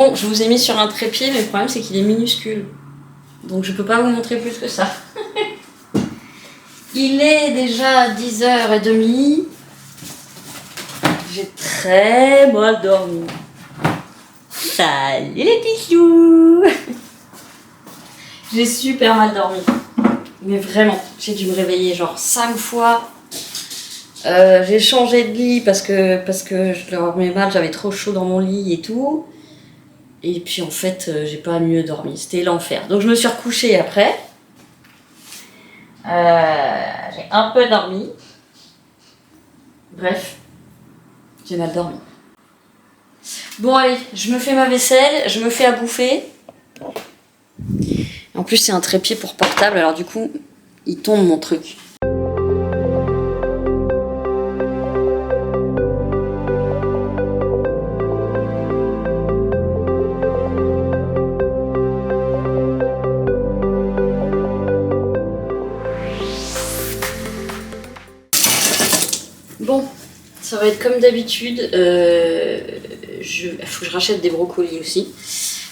Bon, je vous ai mis sur un trépied, mais le problème c'est qu'il est minuscule. Donc je peux pas vous montrer plus que ça. Il est déjà 10h30. J'ai très mal dormi. Salut les bichous. J'ai super mal dormi. Mais vraiment, j'ai dû me réveiller genre 5 fois. J'ai changé de lit parce que je dormais mal, j'avais trop chaud dans mon lit et tout. Et puis en fait, j'ai pas mieux dormi. C'était l'enfer. Donc je me suis recouchée après. J'ai un peu dormi. Bref, j'ai mal dormi. Bon allez, je me fais ma vaisselle, je me fais à bouffer. En plus c'est un trépied pour portable, alors du coup, il tombe mon truc. Bon, ça va être comme d'habitude. Il faut que je rachète des brocolis aussi.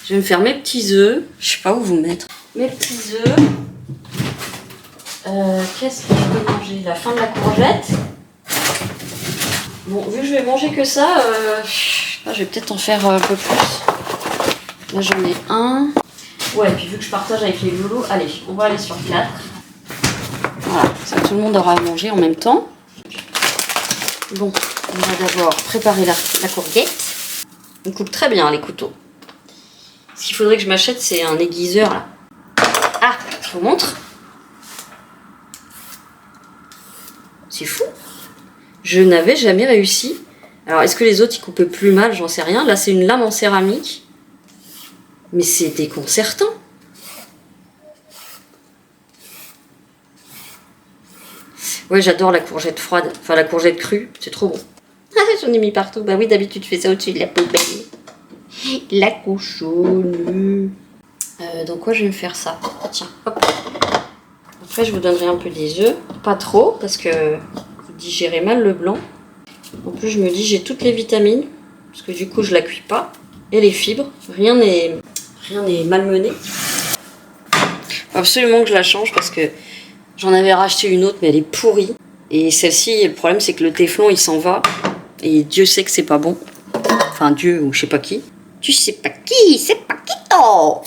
Je vais me faire mes petits œufs. Je sais pas où vous mettre. Mes petits œufs. Qu'est-ce que je peux manger? La fin de la courgette. Bon, vu que je vais manger que ça, je vais peut-être en faire un peu plus. Là j'en ai un. Ouais, et puis vu que je partage avec les loulous, allez, on va aller sur 4. Voilà, ça tout le monde aura à manger en même temps. Bon, on va d'abord préparer la courgette. On coupe très bien les couteaux. Ce qu'il faudrait que je m'achète, c'est un aiguiseur là. Ah, je vous montre. C'est fou. Je n'avais jamais réussi. Alors, est-ce que les autres ils coupaient plus mal? J'en sais rien. Là, c'est une lame en céramique. Mais c'est déconcertant. Ouais, j'adore la courgette froide. Enfin, la courgette crue. C'est trop bon. Ah, j'en ai mis partout. Bah oui, d'habitude, tu fais ça au-dessus de la poubelle. La cochonne. Donc, quoi, je vais me faire ça. Tiens, hop. Après, je vous donnerai un peu des œufs. Pas trop, parce que vous digérez mal le blanc. En plus, je me dis, j'ai toutes les vitamines. Parce que du coup, je la cuis pas. Et les fibres. Rien n'est malmené. Faut absolument que je la change parce que j'en avais racheté une autre, mais elle est pourrie. Et celle-ci, le problème, c'est que le téflon, il s'en va. Et Dieu sait que c'est pas bon. Enfin, Dieu ou je sais pas qui. Tu sais pas qui, c'est pas qui toi.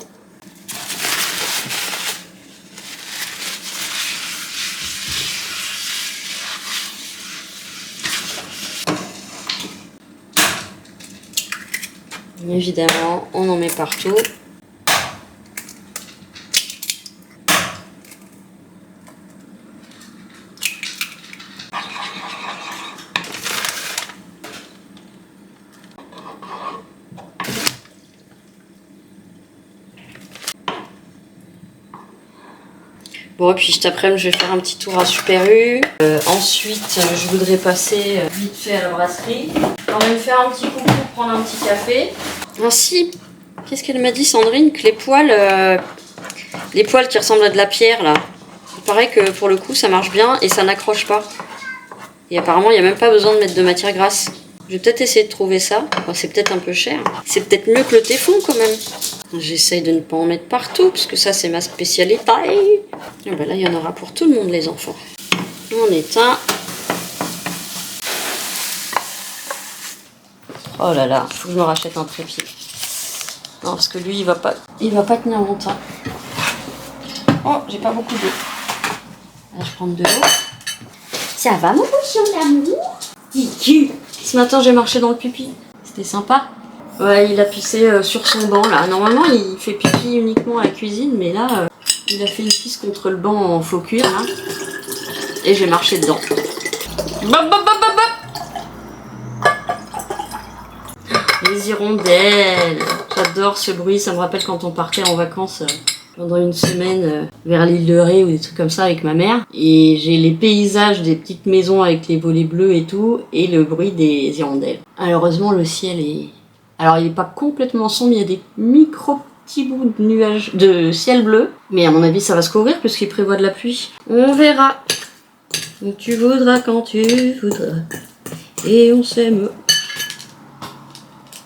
Évidemment, on en met partout. Bon, et puis cet après-midi, je vais faire un petit tour à Super U. Ensuite, je voudrais passer vite fait à la brasserie. On va me faire un petit coucou, prendre un petit café. Ainsi, qu'est-ce qu'elle m'a dit, Sandrine? Que les poils qui ressemblent à de la pierre, là, il paraît que pour le coup, ça marche bien et ça n'accroche pas. Et apparemment, il n'y a même pas besoin de mettre de matière grasse. Je vais peut-être essayer de trouver ça. Enfin, c'est peut-être un peu cher. C'est peut-être mieux que le téflon, quand même. J'essaye de ne pas en mettre partout, parce que ça, c'est ma spécialité. Et ben là, il y en aura pour tout le monde, les enfants. On éteint. Oh là là, il faut que je me rachète un trépied. Non, parce que lui, il va pas tenir longtemps. Oh, j'ai pas beaucoup d'eau. Là, je prends de l'eau. Ça va, mon cochon d'amour? Kiki. Ce matin, j'ai marché dans le pipi. C'était sympa. Ouais, il a pissé sur son banc, là. Normalement, il fait pipi uniquement à la cuisine, mais là, il a fait une pisse contre le banc en faux cuir, là. Et j'ai marché dedans. Bop, bop, bop, bop, bop. Les hirondelles. J'adore ce bruit, ça me rappelle quand on partait en vacances pendant une semaine vers l'île de Ré ou des trucs comme ça avec ma mère. Et j'ai les paysages des petites maisons avec les volets bleus et tout, et le bruit des hirondelles. Malheureusement, le ciel est... Alors, il n'est pas complètement sombre, il y a des petits bouts de nuages, de ciel bleu. Mais à mon avis, ça va se couvrir puisqu'il prévoit de la pluie. On verra. Donc, tu voudras quand tu voudras. Et on s'aime.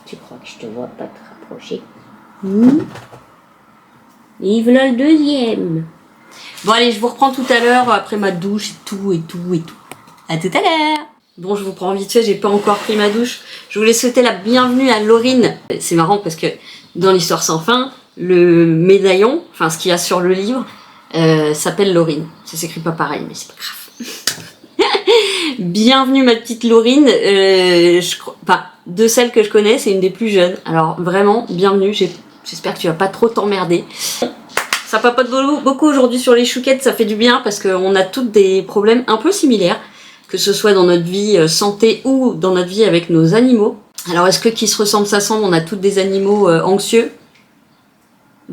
Tu crois que je te vois pas te rapprocher? accroché. Et voilà le deuxième. Bon allez, je vous reprends tout à l'heure après ma douche et tout. À tout à l'heure. Bon, je vous prends vite fait, j'ai pas encore pris ma douche. Je voulais souhaiter la bienvenue à Laurine. C'est marrant parce que dans l'histoire sans fin, le médaillon, enfin ce qu'il y a sur le livre, s'appelle Laurine. Ça s'écrit pas pareil, mais c'est pas grave. Bienvenue ma petite Laurine. De celles que je connais, c'est une des plus jeunes. Alors vraiment, bienvenue. J'espère que tu vas pas trop t'emmerder. Ça papote beaucoup aujourd'hui sur les chouquettes, ça fait du bien parce qu'on a toutes des problèmes un peu similaires, que ce soit dans notre vie santé ou dans notre vie avec nos animaux. Alors est-ce que qui se ressemble s'assemble? On a toutes des animaux anxieux.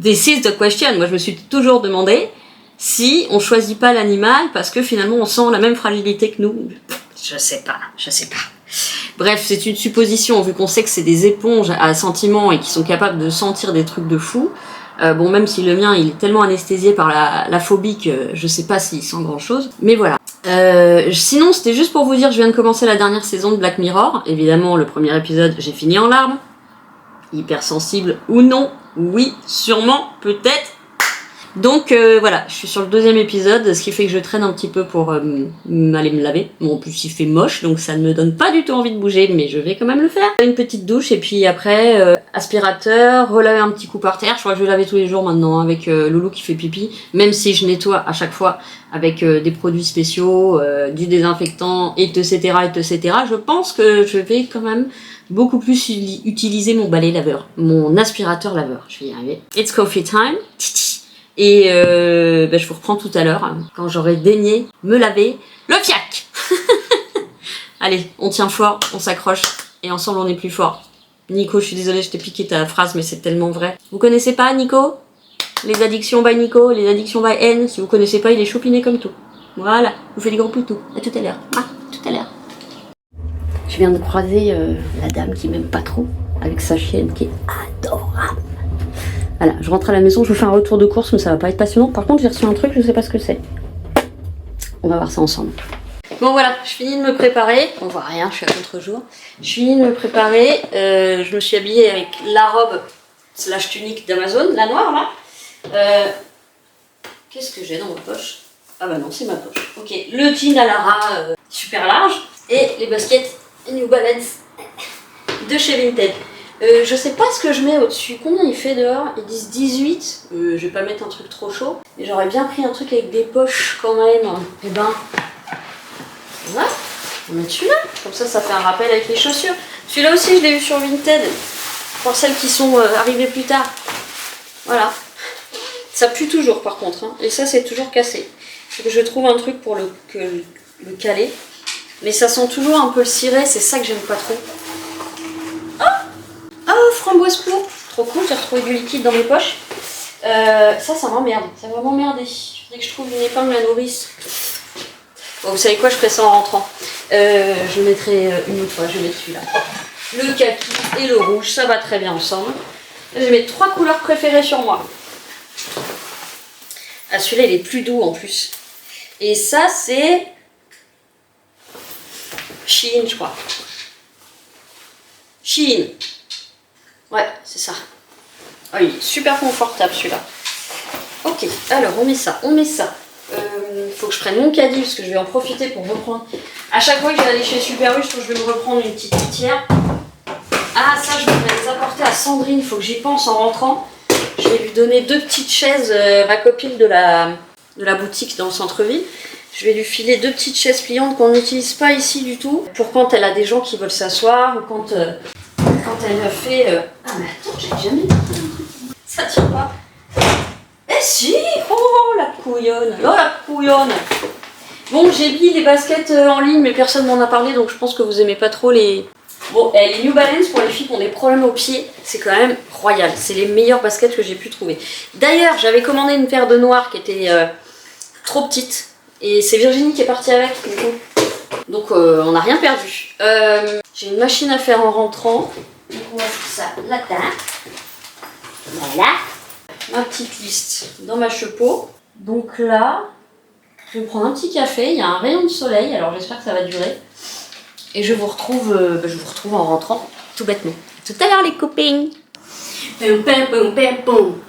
This is the question. Moi je me suis toujours demandé si on choisit pas l'animal parce que finalement on sent la même fragilité que nous. Je sais pas. Bref, c'est une supposition vu qu'on sait que c'est des éponges à sentiments et qui sont capables de sentir des trucs de fou. Bon, même si le mien il est tellement anesthésié par la phobie que je sais pas s'il sent grand chose. Mais voilà. Sinon, c'était juste pour vous dire, je viens de commencer la dernière saison de Black Mirror. Évidemment, le premier épisode, j'ai fini en larmes. Hypersensible ou non? Oui, sûrement, peut-être. Donc voilà, je suis sur le deuxième épisode, ce qui fait que je traîne un petit peu pour aller me laver. Bon, en plus il fait moche, donc ça ne me donne pas du tout envie de bouger, mais je vais quand même le faire. Une petite douche, et puis après, aspirateur, relaver un petit coup par terre. Je crois que je vais laver tous les jours maintenant avec Loulou qui fait pipi, même si je nettoie à chaque fois avec des produits spéciaux, du désinfectant, etc., etc. Je pense que je vais quand même beaucoup plus utiliser mon balai laveur, mon aspirateur laveur. Je vais y arriver. It's coffee time. Et je vous reprends tout à l'heure, quand j'aurai daigné me laver le fiac. Allez, on tient fort, on s'accroche, et ensemble on est plus fort. Nico, je suis désolée, je t'ai piqué ta phrase, mais c'est tellement vrai. Vous connaissez pas Nico? Les addictions by Nico, les addictions by N. Si vous connaissez pas, il est choupiné comme tout. Voilà, je vous fais des gros poutous. À tout à l'heure. Tout à l'heure. Je viens de croiser la dame qui m'aime pas trop, avec sa chienne qui est adorable. Voilà, je rentre à la maison, je vous fais un retour de course, mais ça va pas être passionnant. Par contre, j'ai reçu un truc, je sais pas ce que c'est. On va voir ça ensemble. Bon voilà, je finis de me préparer. On voit rien, je suis à contre-jour. Je finis de me préparer. Je me suis habillée avec la robe slash tunique d'Amazon, la noire là. Qu'est-ce que j'ai dans ma poche? Ah bah non, c'est ma poche. Ok, le jean à Lara super large et les baskets New Balance de chez Vinted. Je sais pas ce que je mets au-dessus. Combien il fait dehors? Ils disent 18. Je vais pas mettre un truc trop chaud. Et j'aurais bien pris un truc avec des poches quand même. Et ben, voilà. On met celui-là. Comme ça, ça fait un rappel avec les chaussures. Celui-là aussi, je l'ai eu sur Vinted. Pour celles qui sont arrivées plus tard. Voilà. Ça pue toujours par contre. Hein. Et ça, c'est toujours cassé. Faut que je trouve un truc pour le caler. Mais ça sent toujours un peu le ciré. C'est ça que j'aime pas trop. Oh, framboise pourpre, trop cool, j'ai retrouvé du liquide dans mes poches. Ça m'emmerde, ça va m'emmerder. Il faudrait que je trouve une épingle à nourrice. Bon, vous savez quoi, je ferai ça en rentrant. Je mettrai une autre fois, je vais mettre celui-là. Le kaki et le rouge, ça va très bien ensemble. Je vais mettre 3 couleurs préférées sur moi. Ah, celui-là, il est plus doux en plus. Et ça, c'est Shein, je crois. Shein. Ouais, c'est ça. Oh, il est super confortable celui-là. Ok, alors on met ça. Faut que je prenne mon caddie parce que je vais en profiter pour reprendre. À chaque fois que je vais aller chez Super U, je trouve que je vais me reprendre une petite litière. Ah, ça, je vais les apporter à Sandrine. Il faut que j'y pense en rentrant. Je vais lui donner 2 petites chaises, ma copine de la boutique dans le centre-ville. Je vais lui filer 2 petites chaises pliantes qu'on n'utilise pas ici du tout. Pour quand elle a des gens qui veulent s'asseoir ou quand elle fait... Ah mais attends, j'ai jamais dit un truc. Ça tient pas. Eh si. Oh la couillonne. Oh la couillonne. Bon, j'ai mis les baskets en ligne, mais personne m'en a parlé, donc je pense que vous aimez pas trop les... Bon, les New Balance pour les filles qui ont des problèmes aux pieds, c'est quand même royal. C'est les meilleures baskets que j'ai pu trouver. D'ailleurs, j'avais commandé une paire de noires qui était trop petite. Et c'est Virginie qui est partie avec, du coup. Donc on n'a rien perdu. J'ai une machine à faire en rentrant. Donc on va faire ça là-dedans. Voilà. Ma petite liste dans ma chepeau. Donc là, je vais prendre un petit café. Il y a un rayon de soleil, alors j'espère que ça va durer. Et je vous retrouve en rentrant, tout bêtement. À tout à l'heure les copines. Pam, pam, pam, pam, pam.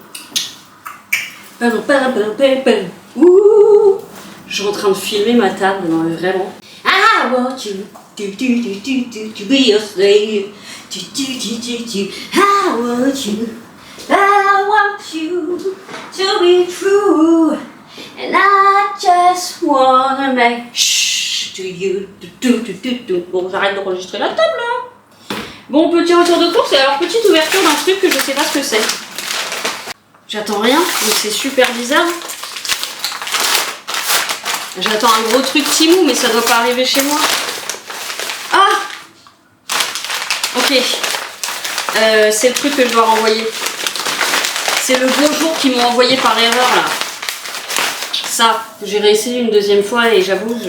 Pam, pam, pam, pam, pam. Ouh. Je suis en train de filmer ma table, non mais vraiment. I want you to be your slave. I want you to be true. And I just wanna make shh to you. Bon, j'arrête d'enregistrer la table là. Bon, petit retour de course et alors petite ouverture d'un truc que je sais pas ce que c'est. J'attends rien, donc c'est super bizarre. J'attends un gros truc Timou, mais ça doit pas arriver chez moi. Ah! Ok. C'est le truc que je dois renvoyer. C'est le beau jour qu'ils m'ont envoyé par erreur là. Ça, j'ai réessayé une deuxième fois et j'avoue,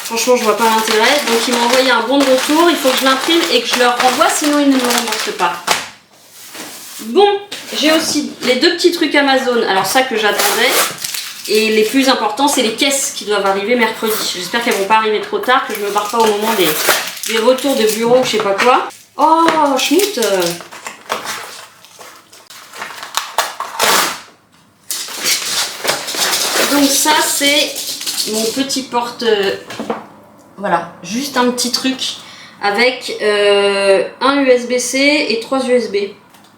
franchement, je vois pas l'intérêt. Donc ils m'ont envoyé un bon de retour, il faut que je l'imprime et que je leur renvoie, sinon ils ne me remboursent pas. Bon, j'ai aussi les deux petits trucs Amazon. Alors ça que j'attendais. Et les plus importants, c'est les caisses qui doivent arriver mercredi. J'espère qu'elles vont pas arriver trop tard, que je me barre pas au moment des retours de bureau ou je sais pas quoi. Oh, schmout. Donc ça, c'est mon petit porte... voilà, juste un petit truc avec un USB-C et 3 USB.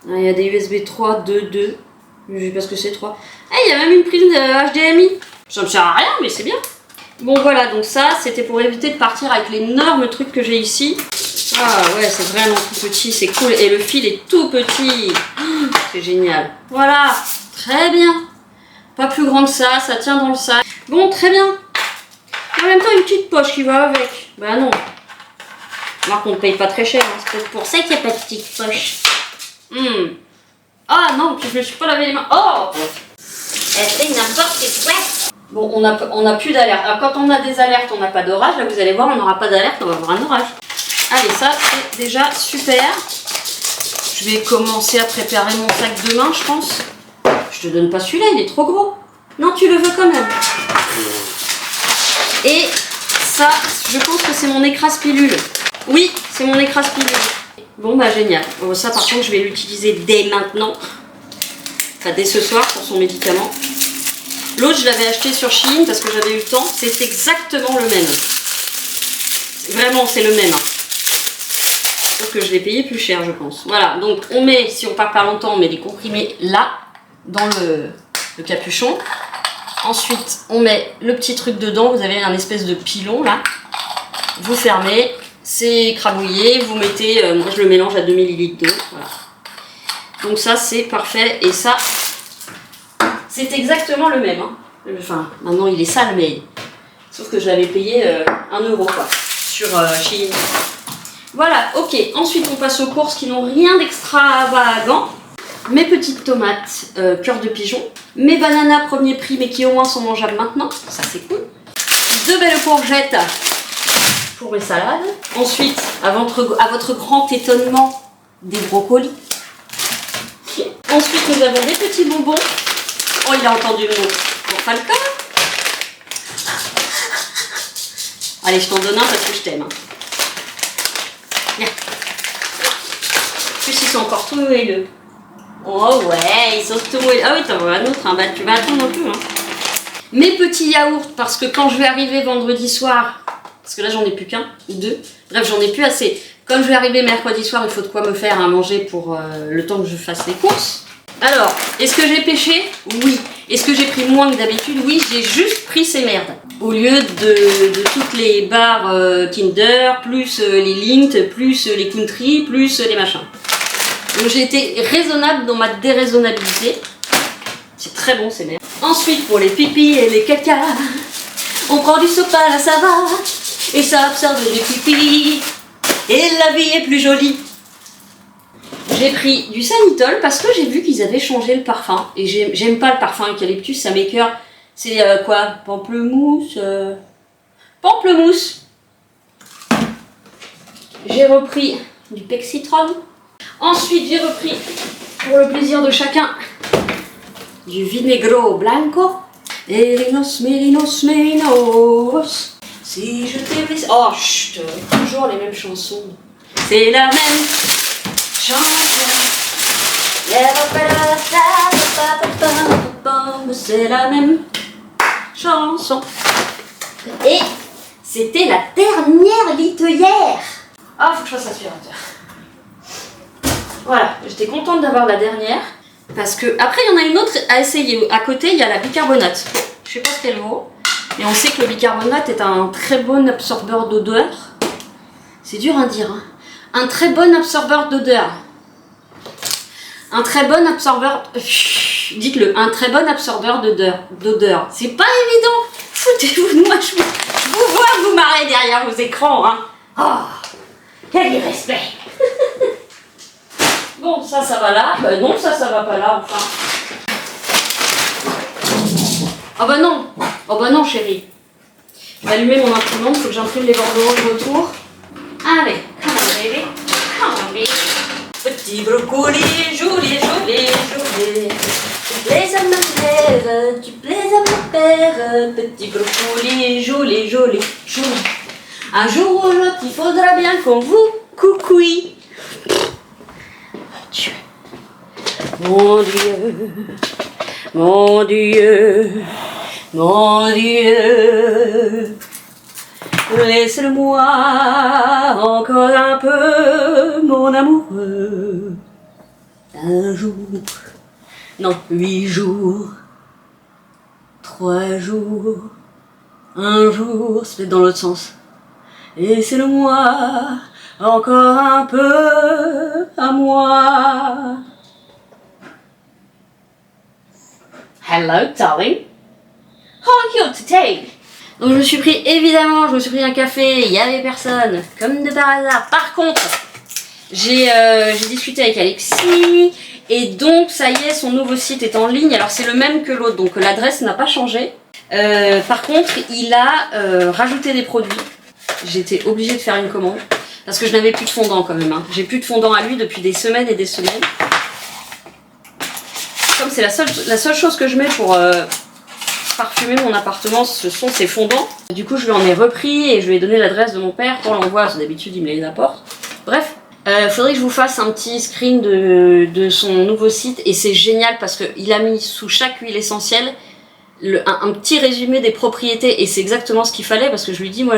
Il y a des USB 3, 2, 2. Je sais pas ce que c'est 3. Ah, il y a même une prise HDMI. Ça me sert à rien, mais c'est bien. Bon voilà, donc ça, c'était pour éviter de partir avec l'énorme truc que j'ai ici. Ah ouais, c'est vraiment tout petit, c'est cool. Et le fil est tout petit. C'est génial. Voilà, très bien. Pas plus grand que ça tient dans le sac. Bon, très bien. En même temps, une petite poche qui va avec. Bah non. Alors qu'on ne paye pas très cher. Hein. C'est peut-être pour ça qu'il n'y a pas de petite poche. Ah non, puis je me suis pas lavé les mains. Oh! Elle fait n'importe quoi. Bon, on a plus d'alerte. Alors quand on a des alertes, on n'a pas d'orage. Là, vous allez voir, on n'aura pas d'alerte, on va avoir un orage. Allez, ça, c'est déjà super. Je vais commencer à préparer mon sac demain, je pense. Je te donne pas celui-là, il est trop gros. Non, tu le veux quand même. Et ça, je pense que c'est mon écrase pilule. Oui, c'est mon écrase pilule. Bon, bah génial. Bon, ça, par contre, je vais l'utiliser dès maintenant. Enfin, dès ce soir pour son médicament. L'autre, je l'avais acheté sur Shein parce que j'avais eu le temps. C'est exactement le même. Vraiment, c'est le même. Sauf que je l'ai payé plus cher, je pense. Voilà, donc on met, si on part pas longtemps, on met des comprimés là, dans le capuchon. Ensuite, on met le petit truc dedans. Vous avez un espèce de pilon là. Vous fermez. C'est écrabouillé, vous mettez, moi je le mélange à 2 ml d'eau, voilà. Donc ça c'est parfait, et ça, c'est exactement le même, hein. Enfin, maintenant il est sale, mais, sauf que je l'avais payé 1 euro quoi, sur Shein. Voilà, ok, ensuite on passe aux courses qui n'ont rien d'extravagant. Mes petites tomates, cœur de pigeon, mes bananas premier prix, mais qui au moins sont mangeables maintenant, ça c'est cool. 2 belles courgettes pour mes salades. Ensuite, à votre grand étonnement, des brocolis. Ensuite, nous avons des petits bonbons. Oh, il a entendu le mot. Bon, Falcon. Allez, je t'en donne un parce que je t'aime. Viens. En plus, ils sont encore tout moelleux. Oh ouais, ils sont tout moelleux. Ah oui, t'en veux un autre. Hein. Bah, tu vas attendre un peu. Hein. Mes petits yaourts, parce que quand je vais arriver vendredi soir, parce que là j'en ai plus qu'un ou deux, bref j'en ai plus assez. Comme je vais arriver mercredi soir, il faut de quoi me faire à manger pour le temps que je fasse les courses. Alors, est-ce que j'ai pêché? Oui. Est-ce que j'ai pris moins que d'habitude? Oui, j'ai juste pris ces merdes. Au lieu de toutes les barres Kinder, plus les Lindt, plus les Country, plus les machins. Donc j'ai été raisonnable dans ma déraisonnabilité. C'est très bon ces merdes. Ensuite, pour les pipis et les caca, on prend du sopal à ça va. Et ça absorbe les pipis. Et la vie est plus jolie. J'ai pris du Sanitol parce que j'ai vu qu'ils avaient changé le parfum. Et j'aime pas le parfum eucalyptus, ça m'écoeure. C'est quoi? Pamplemousse Pamplemousse. J'ai repris du Pexitron. Ensuite, j'ai repris, pour le plaisir de chacun, du Vinegro Blanco. Melinos, melinos, melinos. Si je t'ai blessé... Oh, chut, toujours les mêmes chansons. C'est la même chanson. C'est la même chanson. Et c'était la dernière litière. Ah, faut que je fasse l'aspirateur. Voilà, j'étais contente d'avoir la dernière. Parce que, après, il y en a une autre à essayer. À côté, il y a la bicarbonate. Je sais pas ce qu'elle vaut. Mais on sait que le bicarbonate est un très bon absorbeur d'odeur. C'est dur à dire, hein. Un très bon absorbeur d'odeur. Un très bon absorbeur... Dites-le, un très bon absorbeur d'odeur. C'est pas évident. Foutez-vous de moi, je vous vois vous marrer derrière vos écrans, hein. Oh, quel irrespect. Bon, ça va là. Bah non, ça va pas là, enfin. Oh bah non. Oh bah non, chérie. Je vais allumer mon imprimante, faut que j'imprime les bordereaux autour. Allez, come on baby. Come on baby. Petit brocoli, joli, joli, joli. Tu plais à ma mère, tu plais à mon père. Petit brocoli, joli, joli, joli. Un jour ou l'autre, il faudra bien qu'on vous coucouille. Dieu. Mon Dieu, mon Dieu, mon Dieu. Laisse-le-moi encore un peu, mon amoureux. Un jour, non, 8 jours, 3 jours, un jour, c'est dans l'autre sens. Laissez-le-moi encore un peu à moi. Hello, darling. How are you today? Donc je me suis pris, évidemment, un café, il n'y avait personne, comme de par hasard. Par contre, j'ai discuté avec Alexis, et donc ça y est, son nouveau site est en ligne. Alors c'est le même que l'autre, donc l'adresse n'a pas changé. Par contre, il a rajouté des produits. J'étais obligée de faire une commande, parce que je n'avais plus de fondant quand même, hein. J'ai plus de fondant à lui depuis des semaines et des semaines. Comme c'est la seule chose que je mets pour... parfumer mon appartement, ce sont ces fondants. Du coup, je lui en ai repris et je lui ai donné l'adresse de mon père pour l'envoi. D'habitude, il me les apporte. Bref, faudrait que je vous fasse un petit screen de son nouveau site. Et c'est génial parce qu'il a mis sous chaque huile essentielle un petit résumé des propriétés. Et c'est exactement ce qu'il fallait parce que je lui dis, moi,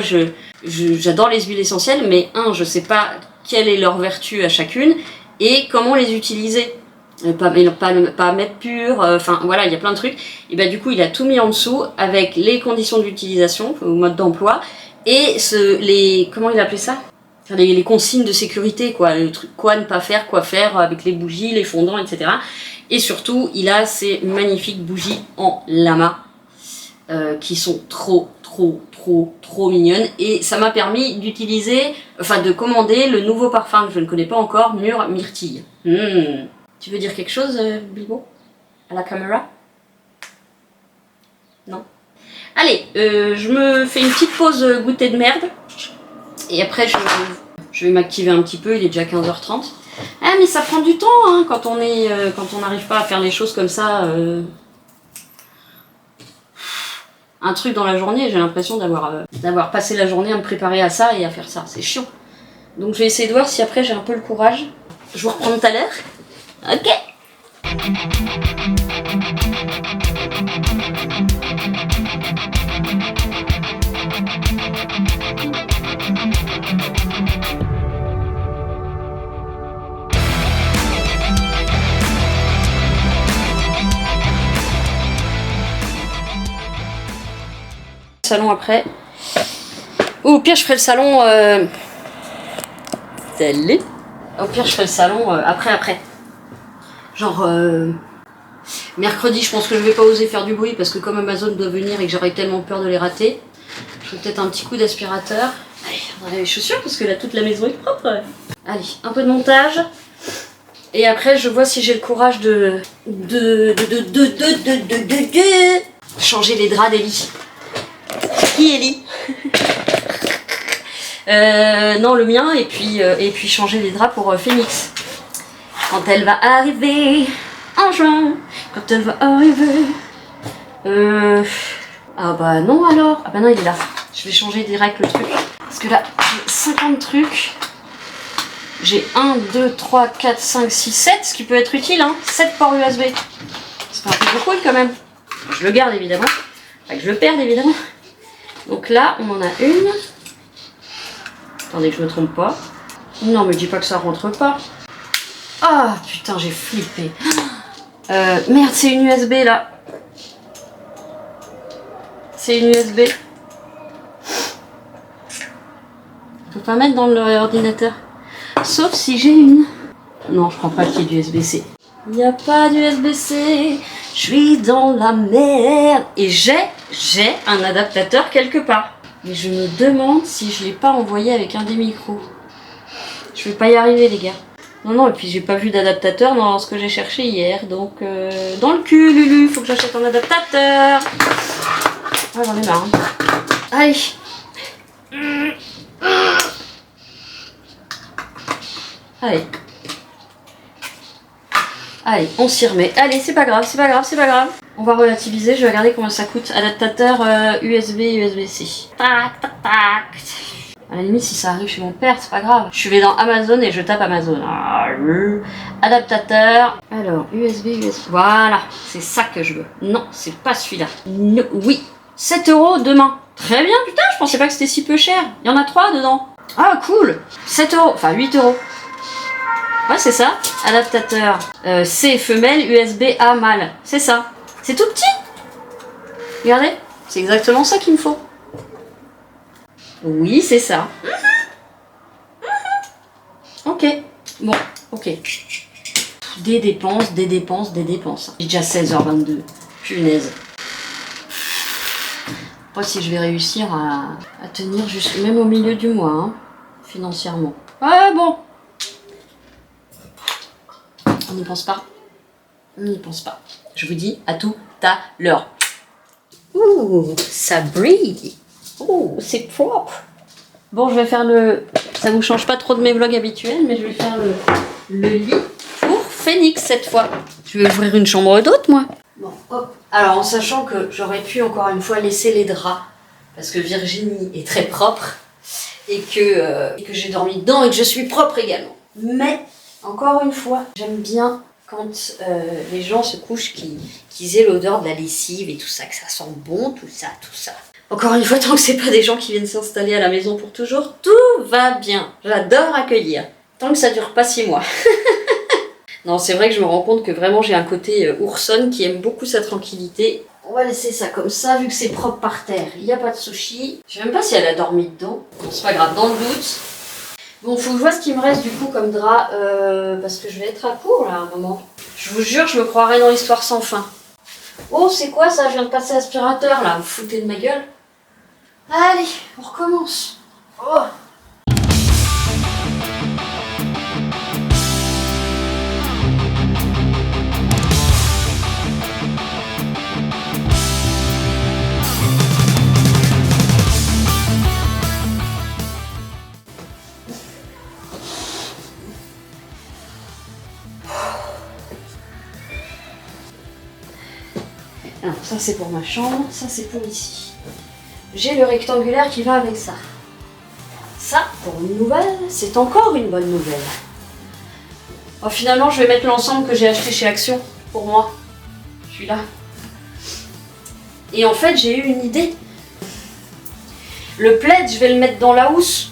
j'adore les huiles essentielles, mais je sais pas quelle est leur vertu à chacune et comment les utiliser. Pas mettre pur, enfin voilà, il y a plein de trucs. Et bah du coup, il a tout mis en dessous avec les conditions d'utilisation, au mode d'emploi, et comment il appelait ça? Les consignes de sécurité, quoi, le truc, quoi ne pas faire, quoi faire avec les bougies, les fondants, etc. Et surtout, il a ces magnifiques bougies en lama qui sont trop mignonnes. Et ça m'a permis d'utiliser, enfin de commander le nouveau parfum que je ne connais pas encore, Mûre Myrtille. Tu veux dire quelque chose, Bilbo? À la caméra? Non? Allez, je me fais une petite pause goûter de merde. Et après, je vais m'activer un petit peu, il est déjà 15h30. Ah, mais ça prend du temps, hein, quand on n'arrive pas à faire les choses comme ça. Un truc dans la journée, j'ai l'impression d'avoir passé la journée à me préparer à ça et à faire ça. C'est chiant. Donc je vais essayer de voir si après j'ai un peu le courage. Je vous reprends tout à l'heure. Ok. Salon après. Ou au pire je ferai le salon Salut. Au pire je ferai le salon après. Genre mercredi, je pense que je vais pas oser faire du bruit parce que comme Amazon doit venir et que j'aurais tellement peur de les rater, je ferai peut-être un petit coup d'aspirateur. Allez, on enlève les chaussures parce que là toute la maison est propre. Allez, un peu de montage. Et après je vois si j'ai le courage de changer les draps d'Ellie. Qui Ellie? Non, le mien, et puis changer les draps pour Phoenix. Quand elle va arriver en juin, quand elle va arriver. Ah bah non alors. Ah bah non, il est là. Je vais changer direct le truc. Parce que là, j'ai 50 trucs. J'ai 1, 2, 3, 4, 5, 6, 7, ce qui peut être utile, hein. 7 ports USB. C'est pas un peu cool quand même. Je le garde évidemment. Enfin, que je le perde évidemment. Donc là, on en a une. Attendez que je me trompe pas. Non, me dis pas que ça rentre pas. Ah, putain, j'ai flippé. Merde, c'est une USB là. C'est une USB. On peut pas mettre dans l'ordinateur. Sauf si j'ai une. Non, je crois pas qu'il y ait du USB-C. Il n'y a pas d'USB-C. Je suis dans la merde. Et j'ai un adaptateur quelque part. Mais je me demande si je l'ai pas envoyé avec un des micros. Je vais pas y arriver, les gars. Non, et puis j'ai pas vu d'adaptateur dans ce que j'ai cherché hier. Donc, dans le cul, Lulu, faut que j'achète un adaptateur. Ah, j'en ai marre. Hein. Allez. Allez. Allez, on s'y remet. Allez, c'est pas grave, c'est pas grave, c'est pas grave. On va relativiser, je vais regarder combien ça coûte. Adaptateur USB, USB-C. Tac, tac, tac. À la limite, si ça arrive chez mon père, c'est pas grave. Je vais dans Amazon et je tape Amazon. Adaptateur. Alors, USB, USB. Voilà, c'est ça que je veux. Non, c'est pas celui-là. No, oui. 7 € demain. Très bien, putain, je pensais pas que c'était si peu cher. Il y en a 3 dedans. Ah, cool. 7 €, enfin 8 €. Ouais, c'est ça. Adaptateur C femelle, USB A mâle. C'est ça. C'est tout petit. Regardez, c'est exactement ça qu'il me faut. Oui, c'est ça. Ok. Bon, ok. Des dépenses, des dépenses, des dépenses. J'ai déjà 16h22. Punaise. Pas si je vais réussir à tenir même au milieu du mois, hein, financièrement. Ouais, bon. On n'y pense pas. On n'y pense pas. Je vous dis à tout à l'heure. Ouh, ça brille. Ouh, c'est propre. Bon, je vais faire le... Ça vous change pas trop de mes vlogs habituels, mais je vais faire le lit pour Phoenix cette fois. Je vais ouvrir une chambre d'hôte, moi. Bon, hop. Alors, en sachant que j'aurais pu encore une fois laisser les draps, parce que Virginie est très propre, et que j'ai dormi dedans, et que je suis propre également. Mais... Encore une fois, j'aime bien quand les gens se couchent qu'ils aient l'odeur de la lessive et tout ça, que ça sent bon, tout ça, tout ça. Encore une fois, tant que c'est pas des gens qui viennent s'installer à la maison pour toujours, tout va bien. J'adore accueillir. Tant que ça dure pas 6 mois. Non, c'est vrai que je me rends compte que vraiment j'ai un côté ourson qui aime beaucoup sa tranquillité. On va laisser ça comme ça, vu que c'est propre par terre. Il n'y a pas de sushi. Je sais même pas si elle a dormi dedans. Bon, c'est pas grave, dans le doute. Bon, faut que je vois ce qu'il me reste du coup comme drap, parce que je vais être à court là à un moment. Je vous jure, je me croirais dans l'histoire sans fin. Oh, c'est quoi ça? Je viens de passer l'aspirateur là, vous foutez de ma gueule? Allez, on recommence. Oh. Alors, ça c'est pour ma chambre, ça c'est pour ici. J'ai le rectangulaire qui va avec ça. Ça, pour une nouvelle, c'est encore une bonne nouvelle. Oh, finalement, je vais mettre l'ensemble que j'ai acheté chez Action pour moi. Celui-là. Et en fait, j'ai eu une idée. Le plaid, je vais le mettre dans la housse.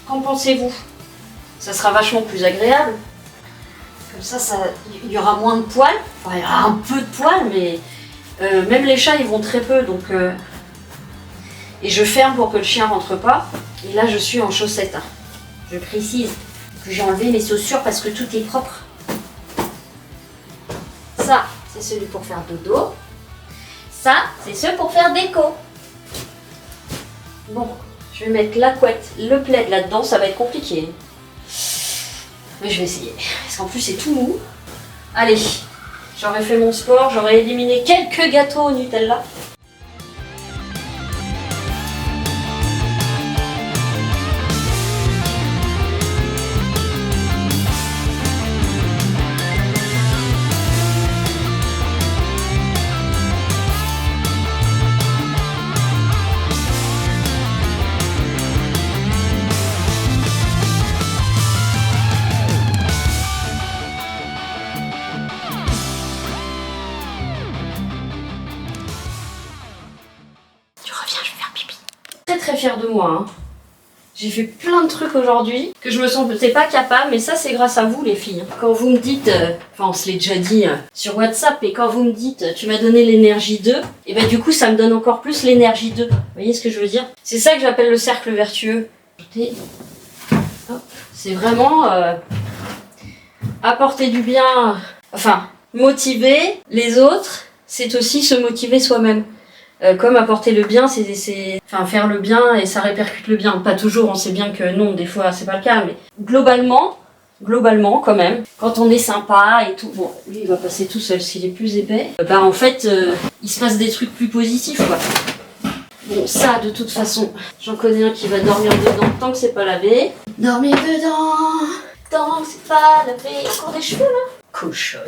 Qu'en pensez-vous? Ça sera vachement plus agréable. Comme ça, il y aura moins de poils. Enfin, il y aura un peu de poils, mais même les chats, ils vont très peu. Donc, et je ferme pour que le chien rentre pas. Et là, je suis en chaussettes. Hein. Je précise que j'ai enlevé mes chaussures parce que tout est propre. Ça, c'est celui pour faire dodo. Ça, c'est ceux pour faire déco. Bon, je vais mettre la couette, le plaid là-dedans. Ça va être compliqué. Mais je vais essayer. Parce qu'en plus, c'est tout mou. Allez, j'aurais fait mon sport. J'aurais éliminé quelques gâteaux au Nutella. très fière de moi. Hein. J'ai fait plein de trucs aujourd'hui que je me sentais pas capable, mais ça c'est grâce à vous les filles. Quand vous me dites, enfin on se l'est déjà dit sur WhatsApp, et quand vous me dites tu m'as donné l'énergie 2, et ben du coup ça me donne encore plus l'énergie 2. Vous voyez ce que je veux dire? C'est ça que j'appelle le cercle vertueux. C'est vraiment apporter du bien, enfin motiver les autres, c'est aussi se motiver soi-même. Comme apporter le bien, c'est enfin faire le bien et ça répercute le bien. Pas toujours, on sait bien que non, des fois c'est pas le cas, mais globalement quand même, quand on est sympa et tout, bon, lui il va passer tout seul s'il est plus épais, bah en fait il se passe des trucs plus positifs quoi. Bon ça de toute façon, j'en connais un qui va dormir dedans tant que c'est pas lavé. Dormir dedans, tant que c'est pas lavé. Encore des cheveux là? Cochon.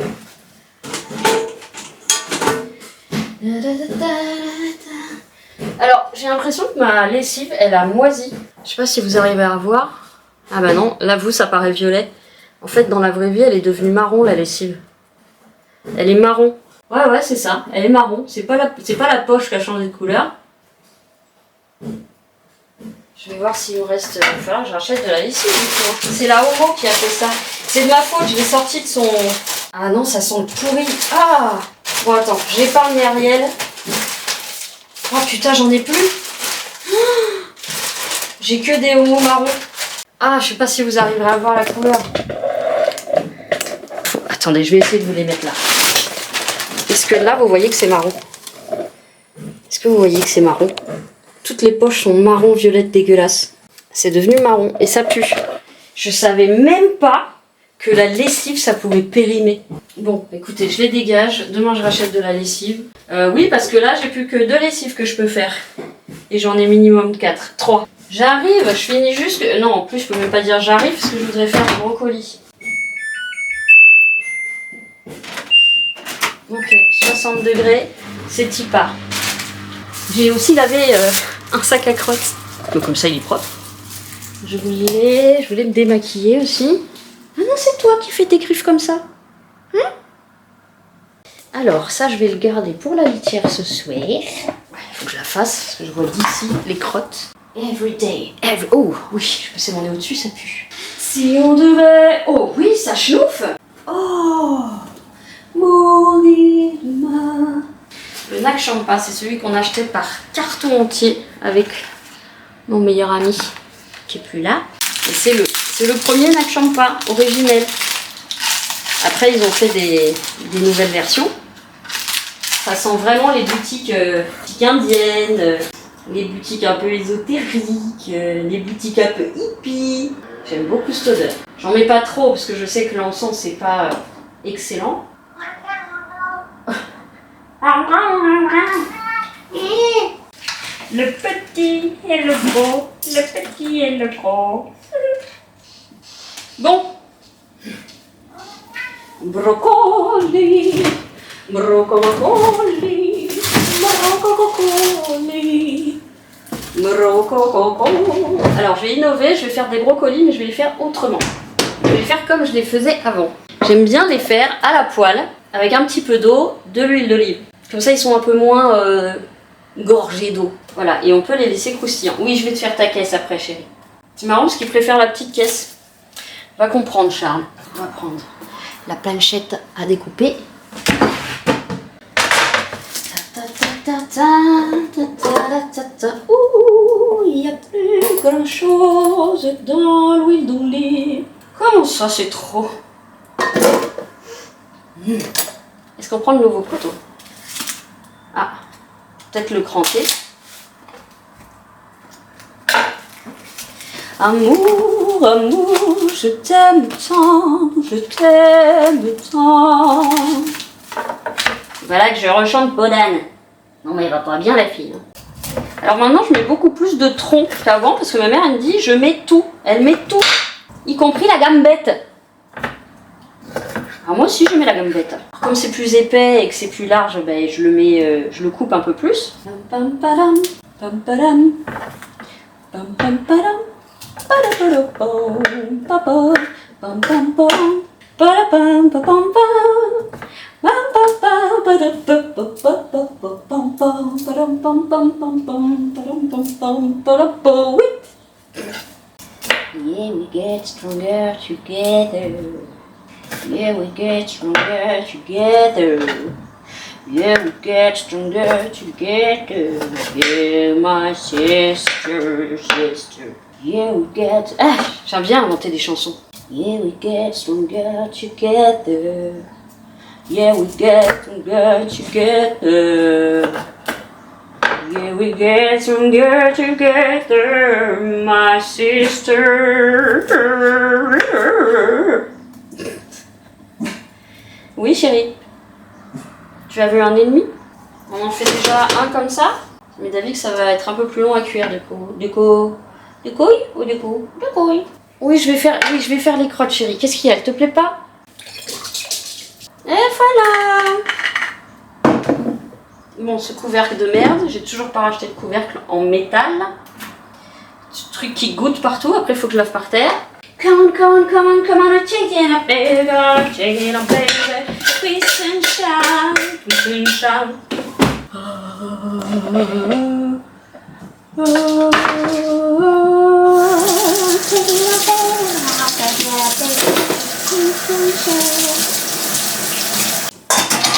Alors, j'ai l'impression que ma lessive, elle a moisi. Je sais pas si vous arrivez à voir. Ah bah non, là vous, ça paraît violet. En fait, dans la vraie vie, elle est devenue marron, la lessive. Elle est marron. Ouais, c'est ça. Elle est marron. C'est pas la poche qui a changé de couleur. Je vais voir s'il me reste... Il va falloir que j'achète de la lessive du coup. C'est la Homo qui a fait ça. C'est de ma faute, je l'ai sorti de son... Ah non, ça sent le pourri. Ah! Bon, attends, j'épargne Ariel. Oh putain, j'en ai plus. J'ai que des homos marrons. Ah, je sais pas si vous arriverez à voir la couleur. Attendez, je vais essayer de vous les mettre là. Est-ce que là, vous voyez que c'est marron? Est-ce que vous voyez que c'est marron? Toutes les poches sont marron, violette, dégueulasse. C'est devenu marron et ça pue. Je savais même pas que la lessive, ça pouvait périmer. Bon, écoutez, je les dégage. Demain, je rachète de la lessive. Oui, parce que là, j'ai plus que 2 lessives que je peux faire. Et j'en ai minimum 4. 3. J'arrive, je finis juste... Non, en plus, je peux même pas dire j'arrive, parce que je voudrais faire du brocoli. Ok, 60 degrés, c'est Tipa. J'ai aussi lavé un sac à crottes. Donc comme ça, il est propre. Je voulais me démaquiller aussi. Ah non, c'est toi qui fais tes griffes comme ça. Hein? Alors, ça, je vais le garder pour la litière ce soir. Il faut que je la fasse, parce que je vois d'ici les crottes. Every day, Oh, oui, je peux passer mon nez au-dessus, ça pue. Si on devait... Oh, oui, ça chenouffe. Oh, mourir demain. Le Nac Champa, c'est celui qu'on achetait par carton entier avec mon meilleur ami, qui est plus là. Et c'est le premier Nac Champa originel. Après, ils ont fait des nouvelles versions. Ça sent vraiment les boutiques indiennes, les boutiques un peu ésotériques, les boutiques un peu hippies. J'aime beaucoup cette odeur. J'en mets pas trop parce que je sais que l'encens c'est pas excellent. Le petit et le gros, le petit et le gros. Bon. Brocoli, brocoli, brocoli, brocoli. Alors je vais innover, je vais faire des brocolis, mais je vais les faire autrement. Je vais les faire comme je les faisais avant. J'aime bien les faire à la poêle, avec un petit peu d'eau, de l'huile d'olive. Comme ça ils sont un peu moins gorgés d'eau. Voilà, et on peut les laisser croustillants. Oui, je vais te faire ta caisse après, chérie. C'est marrant parce qu'il préfère la petite caisse. Va comprendre, Charles. On va prendre la planchette à découper. Ouh, il n'y a plus grand chose dans l'huile d'olive. Comment ça, c'est trop? Est-ce qu'on prend le nouveau couteau? Ah, peut-être le cranter. Amour, amour, je t'aime tant, je t'aime tant. Voilà que je rechante Podane. Non mais elle va pas bien la fille. Alors maintenant je mets beaucoup plus de tronc qu'avant parce que ma mère elle me dit je mets tout. Elle met tout, y compris la gambette. Alors moi aussi je mets la gambette. Comme c'est plus épais et que c'est plus large, ben, je le coupe un peu plus. Pam pam pam pam pam pam pam. Yeah, we get stronger together. Yeah, we get stronger together. Yeah, we get stronger together. Yeah, my sister. Yeah, we get... Ah, j'aime bien inventer des chansons. Yeah, we get stronger together. Yeah, we get stronger together. Yeah, we get stronger together, my sister. Oui, chérie. Tu as vu un ennemi? On en fait déjà un comme ça. Mais t'as vu que ça va être un peu plus long à cuire du coup. Du couille ou du coup? Du couille. Oui, je vais faire les crottes, chérie. Qu'est-ce qu'il y a? Elle te plaît pas? Et voilà. Bon, ce couvercle de merde, j'ai toujours pas racheté de couvercle en métal. Ce truc qui goûte partout, après il faut que je lave par terre. Come on, come on, come on, come on, check it up, baby, check it up, baby. Twist and shout, twist and shout.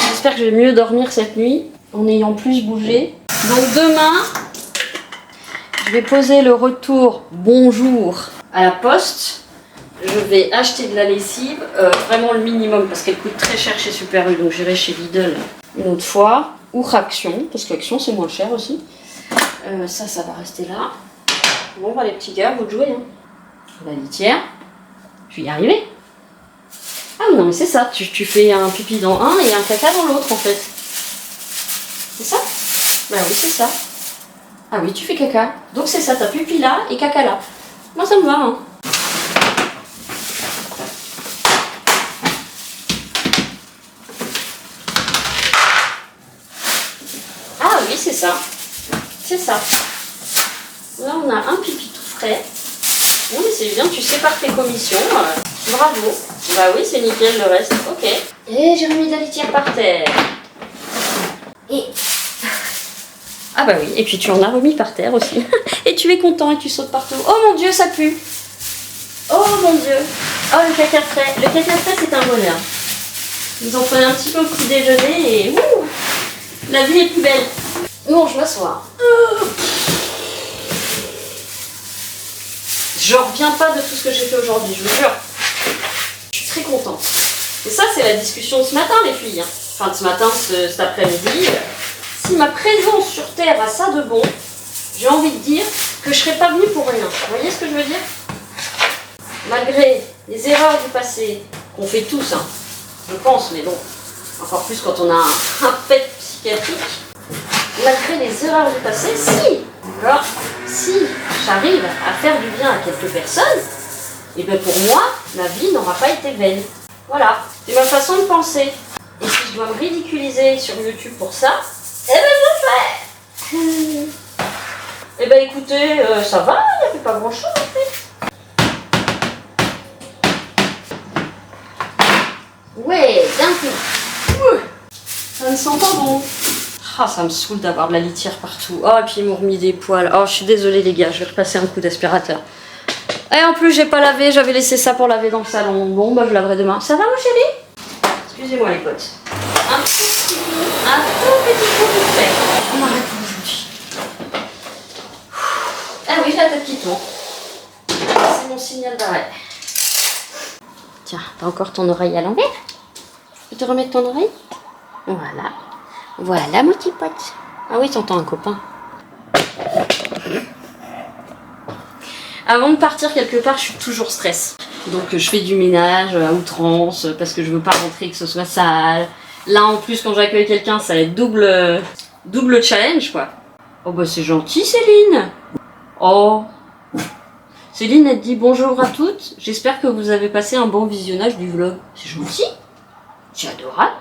J'espère que je vais mieux dormir cette nuit en ayant plus bougé. Donc demain, je vais poser le retour bonjour à la poste. Je vais acheter de la lessive, vraiment le minimum parce qu'elle coûte très cher chez Super U, donc j'irai chez Lidl une autre fois. Ou Action, parce qu'Action c'est moins cher aussi. Ça va rester là. Bon bah les petits gars, vous jouez. Hein. La litière, je vais y arriver. Ah non mais c'est ça, tu fais un pipi dans un et un caca dans l'autre en fait. C'est ça? Bah oui c'est ça. Ah oui tu fais caca. Donc c'est ça, t'as pipi là et caca là. Moi ça me va hein. Ah oui c'est ça. C'est ça. Là on a un pipi tout frais. Bon mais c'est bien, tu sépares tes commissions. Bravo. Bah oui c'est nickel le reste. Ok. Et j'ai remis de la litière par terre. Et... Ah bah oui, et puis tu en as remis par terre aussi. Et tu es content et tu sautes partout. Oh mon dieu, ça pue. Oh mon dieu. Oh le caca frais. Le caca frais c'est un bonheur. Vous en prenez un petit peu au petit déjeuner et ouh, la vie est plus belle. Bon, je m'assois. Je reviens pas de tout ce que j'ai fait aujourd'hui, je vous jure. Je suis très contente. Et ça c'est la discussion de ce matin les filles. Enfin de ce matin, cet après-midi. Si ma présence sur Terre a ça de bon, j'ai envie de dire que je serais pas venue pour rien. Vous voyez ce que je veux dire? Malgré les erreurs du passé, qu'on fait tous, hein, je pense, mais bon, encore plus quand on a un pet psychiatrique, malgré les erreurs du passé, si j'arrive à faire du bien à quelques personnes, et bien pour moi, ma vie n'aura pas été vaine. Voilà, c'est ma façon de penser. Et si je dois me ridiculiser sur YouTube pour ça, eh ben je le fais. Eh ben écoutez, ça va, il n'y avait pas grand chose en fait. Ouais, d'un coup. Ça me sent pas bon. Ah, ça me saoule d'avoir de la litière partout. Oh, et puis ils m'ont remis des poils. Oh, je suis désolée les gars, je vais repasser un coup d'aspirateur. Et en plus, j'ai pas lavé, j'avais laissé ça pour laver dans le salon. Bon, bah je laverai demain. Ça va, mon chéri? Excusez-moi les potes. Un tout petit coup de fait. On arrête pour aujourd'hui. Ah oui, j'ai la tête qui tourne. C'est mon signal d'arrêt. Tiens, t'as encore ton oreille à l'envers? Je peux te remettre ton oreille? Voilà. Voilà, mon petit pote. Ah oui, t'entends un copain. Avant de partir quelque part, je suis toujours stress. Donc je fais du ménage à outrance parce que je veux pas rentrer que ce soit sale. Là en plus quand j'accueille quelqu'un ça va être double challenge quoi. Oh bah c'est gentil Céline. Oh. Céline elle dit bonjour à toutes. J'espère que vous avez passé un bon visionnage du vlog. C'est gentil. C'est adorable.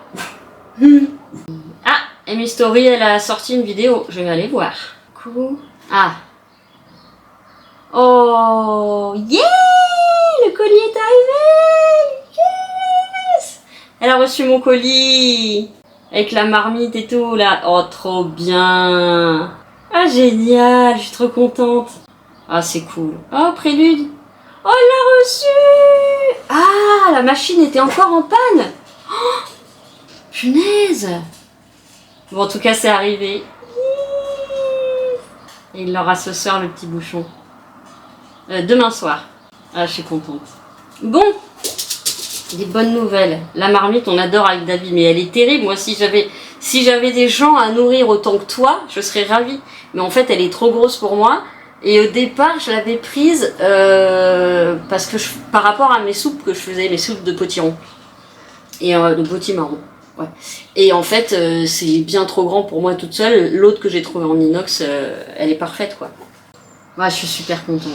Ah, Amy Story elle a sorti une vidéo. Je vais aller voir. Coucou. Ah. Oh, yeah! Le colis est arrivé! Yes! Elle a reçu mon colis! Avec la marmite et tout, là. Oh, trop bien. Ah, génial, je suis trop contente. Ah, c'est cool. Oh, prélude. Oh, elle l'a reçu. Ah, la machine était encore en panne. Oh, punaise. Bon, en tout cas, c'est arrivé. Et il l'aura ce soir, le petit bouchon. Demain soir. Ah, je suis contente. Bon, des bonnes nouvelles. La marmite, on adore avec David, mais elle est terrible. Moi, si j'avais des gens à nourrir autant que toi, je serais ravie. Mais en fait, elle est trop grosse pour moi. Et au départ, je l'avais prise parce que par rapport à mes soupes que je faisais, mes soupes de potiron. Et de potimarron. Ouais. Et en fait, c'est bien trop grand pour moi toute seule. L'autre que j'ai trouvé en inox, elle est parfaite, quoi. Ouais, je suis super contente.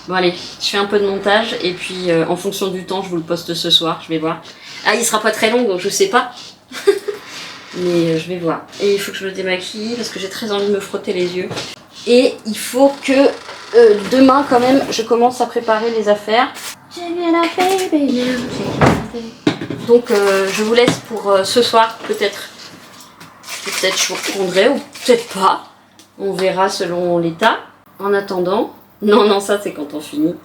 Bon allez, je fais un peu de montage et puis en fonction du temps, je vous le poste ce soir, je vais voir. Ah, il sera pas très long, donc je sais pas. Mais je vais voir. Et il faut que je me démaquille parce que j'ai très envie de me frotter les yeux. Et il faut que demain, quand même, je commence à préparer les affaires. Donc je vous laisse pour ce soir, peut-être. Peut-être je vous reprendrai ou peut-être pas. On verra selon l'état. En attendant... Non, ça c'est quand on finit.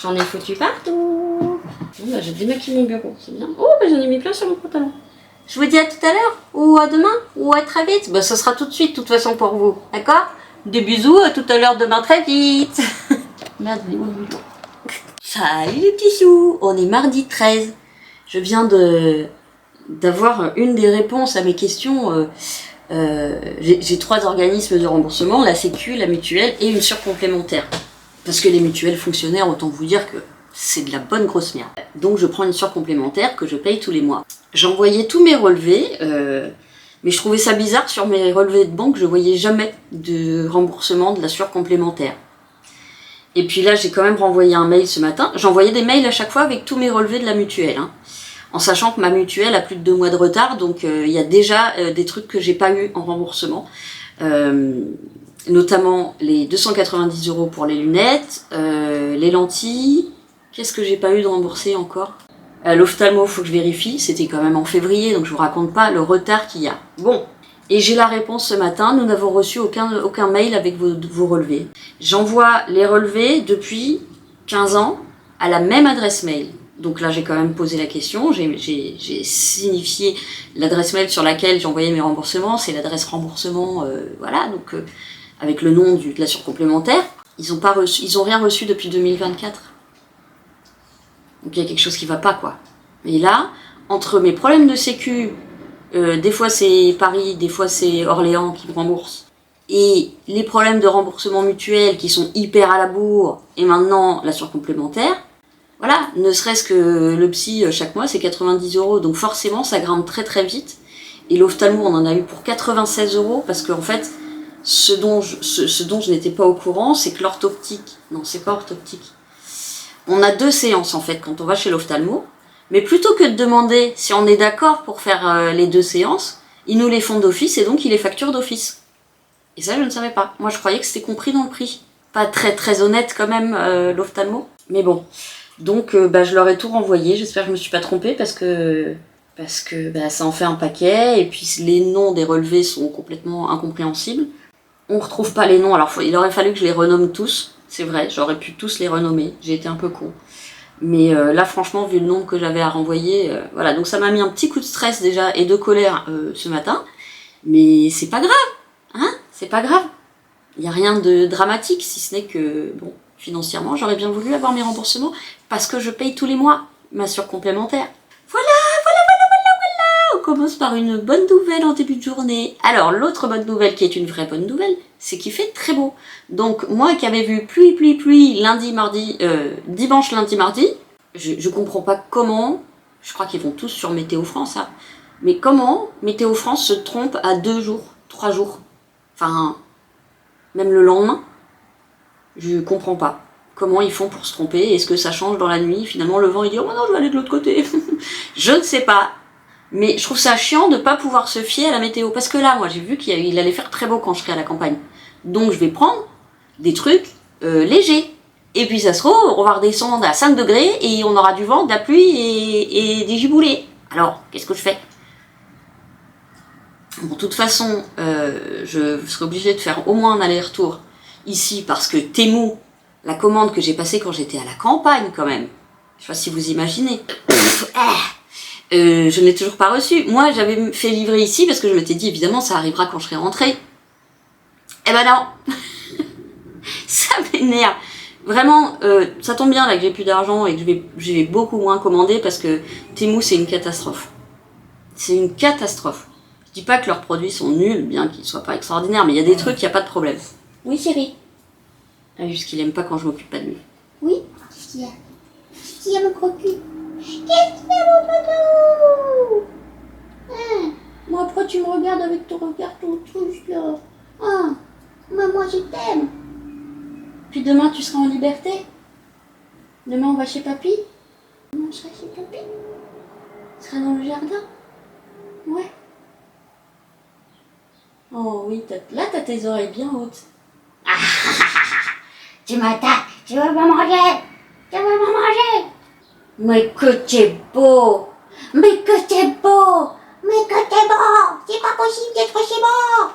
J'en ai foutu partout. Bon, bah, j'ai démaquillé mon bureau, c'est bien. Oh, bah, j'en ai mis plein sur mon pantalon. Je vous dis à tout à l'heure, ou à demain, ou à très vite. Bah, ce sera tout de suite, de toute façon, pour vous. D'accord? Des bisous, à tout à l'heure, demain, très vite. Merde, il est où le boulot? Salut les petits choux. On est mardi 13. Je viens d'avoir une des réponses à mes questions. J'ai 3 organismes de remboursement, la Sécu, la mutuelle et une surcomplémentaire. Parce que les mutuelles fonctionnaires, autant vous dire que c'est de la bonne grosse merde. Donc je prends une surcomplémentaire que je paye tous les mois. J'envoyais tous mes relevés, mais je trouvais ça bizarre, sur mes relevés de banque, je voyais jamais de remboursement de la surcomplémentaire. Et puis là, j'ai quand même renvoyé un mail ce matin. J'envoyais des mails à chaque fois avec tous mes relevés de la mutuelle, hein. En sachant que ma mutuelle a plus de 2 mois de retard, donc il y a déjà des trucs que j'ai pas eu en remboursement, notamment les 290 € pour les lunettes, les lentilles. Qu'est-ce que j'ai pas eu de remboursé encore? L'ophtalmo, faut que je vérifie, c'était quand même en février, donc je vous raconte pas le retard qu'il y a. Bon, et j'ai la réponse ce matin, nous n'avons reçu aucun mail avec vos relevés. J'envoie les relevés depuis 15 ans à la même adresse mail. Donc là, j'ai quand même posé la question, j'ai signifié l'adresse mail sur laquelle j'envoyais mes remboursements, c'est l'adresse remboursement, voilà, donc avec le nom de la surcomplémentaire. Ils ont rien reçu depuis 2024. Donc il y a quelque chose qui va pas, quoi. Et là, entre mes problèmes de sécu, des fois c'est Paris, des fois c'est Orléans qui me rembourse, et les problèmes de remboursement mutuel qui sont hyper à la bourre, et maintenant la surcomplémentaire, voilà, ne serait-ce que le psy chaque mois c'est 90 €, donc forcément ça grimpe très très vite. Et l'ophtalmo on en a eu pour 96 €, parce qu'en fait, ce dont je n'étais pas au courant, c'est que l'orthoptique, non c'est pas orthoptique, on a 2 séances en fait quand on va chez l'ophtalmo, mais plutôt que de demander si on est d'accord pour faire les 2 séances, ils nous les font d'office et donc ils les facturent d'office. Et ça je ne savais pas, moi je croyais que c'était compris dans le prix. Pas très très honnête quand même l'ophtalmo, mais bon. Donc je leur ai tout renvoyé, j'espère que je me suis pas trompée parce que ça en fait un paquet, et puis les noms des relevés sont complètement incompréhensibles. On retrouve pas les noms, alors il aurait fallu que je les renomme tous, c'est vrai, j'aurais pu tous les renommer, j'ai été un peu con. Mais là franchement, vu le nombre que j'avais à renvoyer, voilà, donc ça m'a mis un petit coup de stress déjà et de colère ce matin, mais c'est pas grave, hein, c'est pas grave. Il n'y a rien de dramatique, si ce n'est que, bon, financièrement, j'aurais bien voulu avoir mes remboursements parce que je paye tous les mois ma surcomplémentaire. Voilà. On commence par une bonne nouvelle en début de journée. Alors, l'autre bonne nouvelle qui est une vraie bonne nouvelle, c'est qu'il fait très beau. Donc, moi qui avais vu pluie, lundi, mardi, dimanche, lundi, mardi, je comprends pas comment, je crois qu'ils vont tous sur Météo France, hein, mais comment Météo France se trompe à 2 jours, 3 jours, enfin, même le lendemain. Je comprends pas. Comment ils font pour se tromper? Est-ce que ça change dans la nuit? Finalement, le vent, il dit « Oh non, je vais aller de l'autre côté !» Je ne sais pas. Mais je trouve ça chiant de pas pouvoir se fier à la météo. Parce que là, moi, j'ai vu qu'il allait faire très beau quand je serai à la campagne. Donc, je vais prendre des trucs légers. Et puis, ça se trouve, on va redescendre à 5 degrés et on aura du vent, de la pluie et des giboulées. Alors, qu'est-ce que je fais? Bon, de toute façon, je serai obligée de faire au moins un aller-retour ici parce que Temu, la commande que j'ai passée quand j'étais à la campagne quand même, je sais pas si vous imaginez, je n'ai toujours pas reçu. Moi, j'avais fait livrer ici parce que je m'étais dit évidemment ça arrivera quand je serai rentrée. Eh ben non, ça m'énerve. Vraiment, ça tombe bien là que j'ai plus d'argent et que j'ai beaucoup moins commandé parce que Temu c'est une catastrophe. C'est une catastrophe. Je dis pas que leurs produits sont nuls, bien qu'ils soient pas extraordinaires, mais il y a des trucs, il n'y a pas de problème. Oui chérie. Ah, juste qu'il aime pas quand je m'occupe pas de lui. Oui, qu'est-ce qu'il y a? Qu'est-ce qu'il y a mon crocu? Qu'est-ce qu'il y a mon poteau? Hein? Moi après tu me regardes avec ton regard tout triste là. Ah, maman je t'aime. Puis demain tu seras en liberté. Demain on va chez papy. Demain on sera chez papy. On sera dans le jardin. Ouais. Oh oui, là t'as tes oreilles bien hautes. Tu m'attaques, tu veux pas manger, tu veux pas manger. Mais que t'es beau, mais que t'es beau, mais que t'es beau. C'est pas possible d'être aussi beau.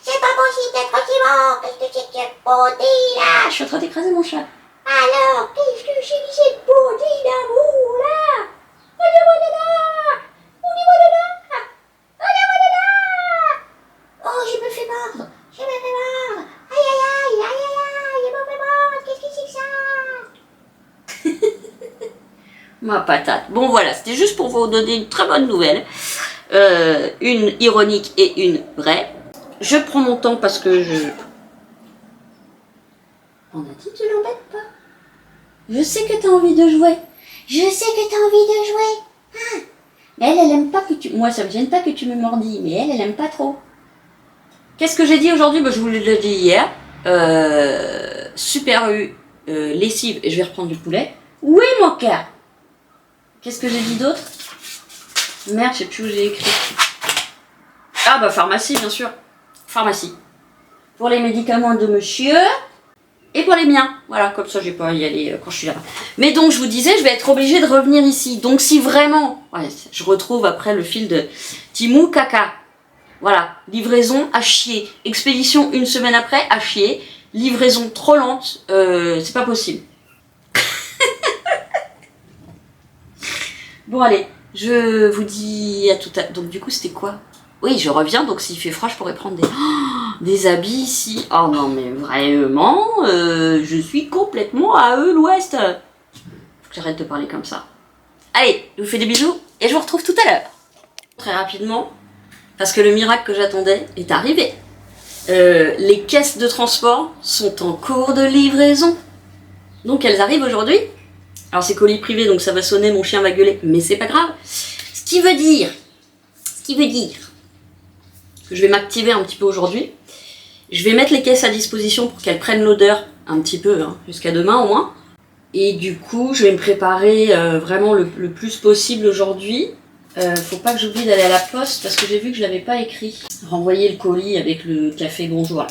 C'est pas possible d'être aussi beau. Qu'est-ce que c'est que cette beauté là? Je suis en train d'écraser mon chat. Alors, qu'est-ce que c'est que cette beauté d'amour là? Oh, je me fais mordre. Je me fais mordre. Aïe, aïe, aïe, aïe, aïe, aïe, je me fais mordre. Qu'est-ce que c'est que ça? Ma patate. Bon voilà, c'était juste pour vous donner une très bonne nouvelle. Une ironique et une vraie. Je prends mon temps parce que On a dit tu l'embêtes pas. Je sais que t'as envie de jouer. Je sais que t'as envie de jouer. Ah. Mais elle aime pas que tu... Moi, ça me gêne pas que tu me mordis, mais elle aime pas trop. Qu'est-ce que j'ai dit aujourd'hui? Je vous l'ai dit hier. Super U, lessive, et je vais reprendre du poulet. Oui, mon cœur. Qu'est-ce que j'ai dit d'autre? Merde, je sais plus où j'ai écrit. Ah bah pharmacie, bien sûr. Pharmacie. Pour les médicaments de monsieur et pour les miens. Voilà, comme ça j'ai pas à y aller quand je suis là. Mais donc je vous disais, je vais être obligée de revenir ici. Donc si vraiment, ouais, je retrouve après le fil de Temu caca. Voilà, livraison à chier. Expédition une semaine après, à chier. Livraison trop lente, c'est pas possible. Bon allez, je vous dis à tout à l'heure. Donc du coup c'était quoi? Oui, je reviens, donc s'il fait froid, je pourrais prendre des habits ici. Oh non mais vraiment, je suis complètement à eux l'ouest. Faut que j'arrête de parler comme ça. Allez, je vous fais des bisous et je vous retrouve tout à l'heure. Très rapidement, parce que le miracle que j'attendais est arrivé. Les caisses de transport sont en cours de livraison. Donc elles arrivent aujourd'hui. Alors c'est colis privé, donc ça va sonner, mon chien va gueuler, mais c'est pas grave. Ce qui veut dire que je vais m'activer un petit peu aujourd'hui. Je vais mettre les caisses à disposition pour qu'elles prennent l'odeur un petit peu, hein, jusqu'à demain au moins. Et du coup, je vais me préparer vraiment le plus possible aujourd'hui. Faut pas que j'oublie d'aller à la poste parce que j'ai vu que je l'avais pas écrit. Renvoyer le colis avec le café bonjour. Là.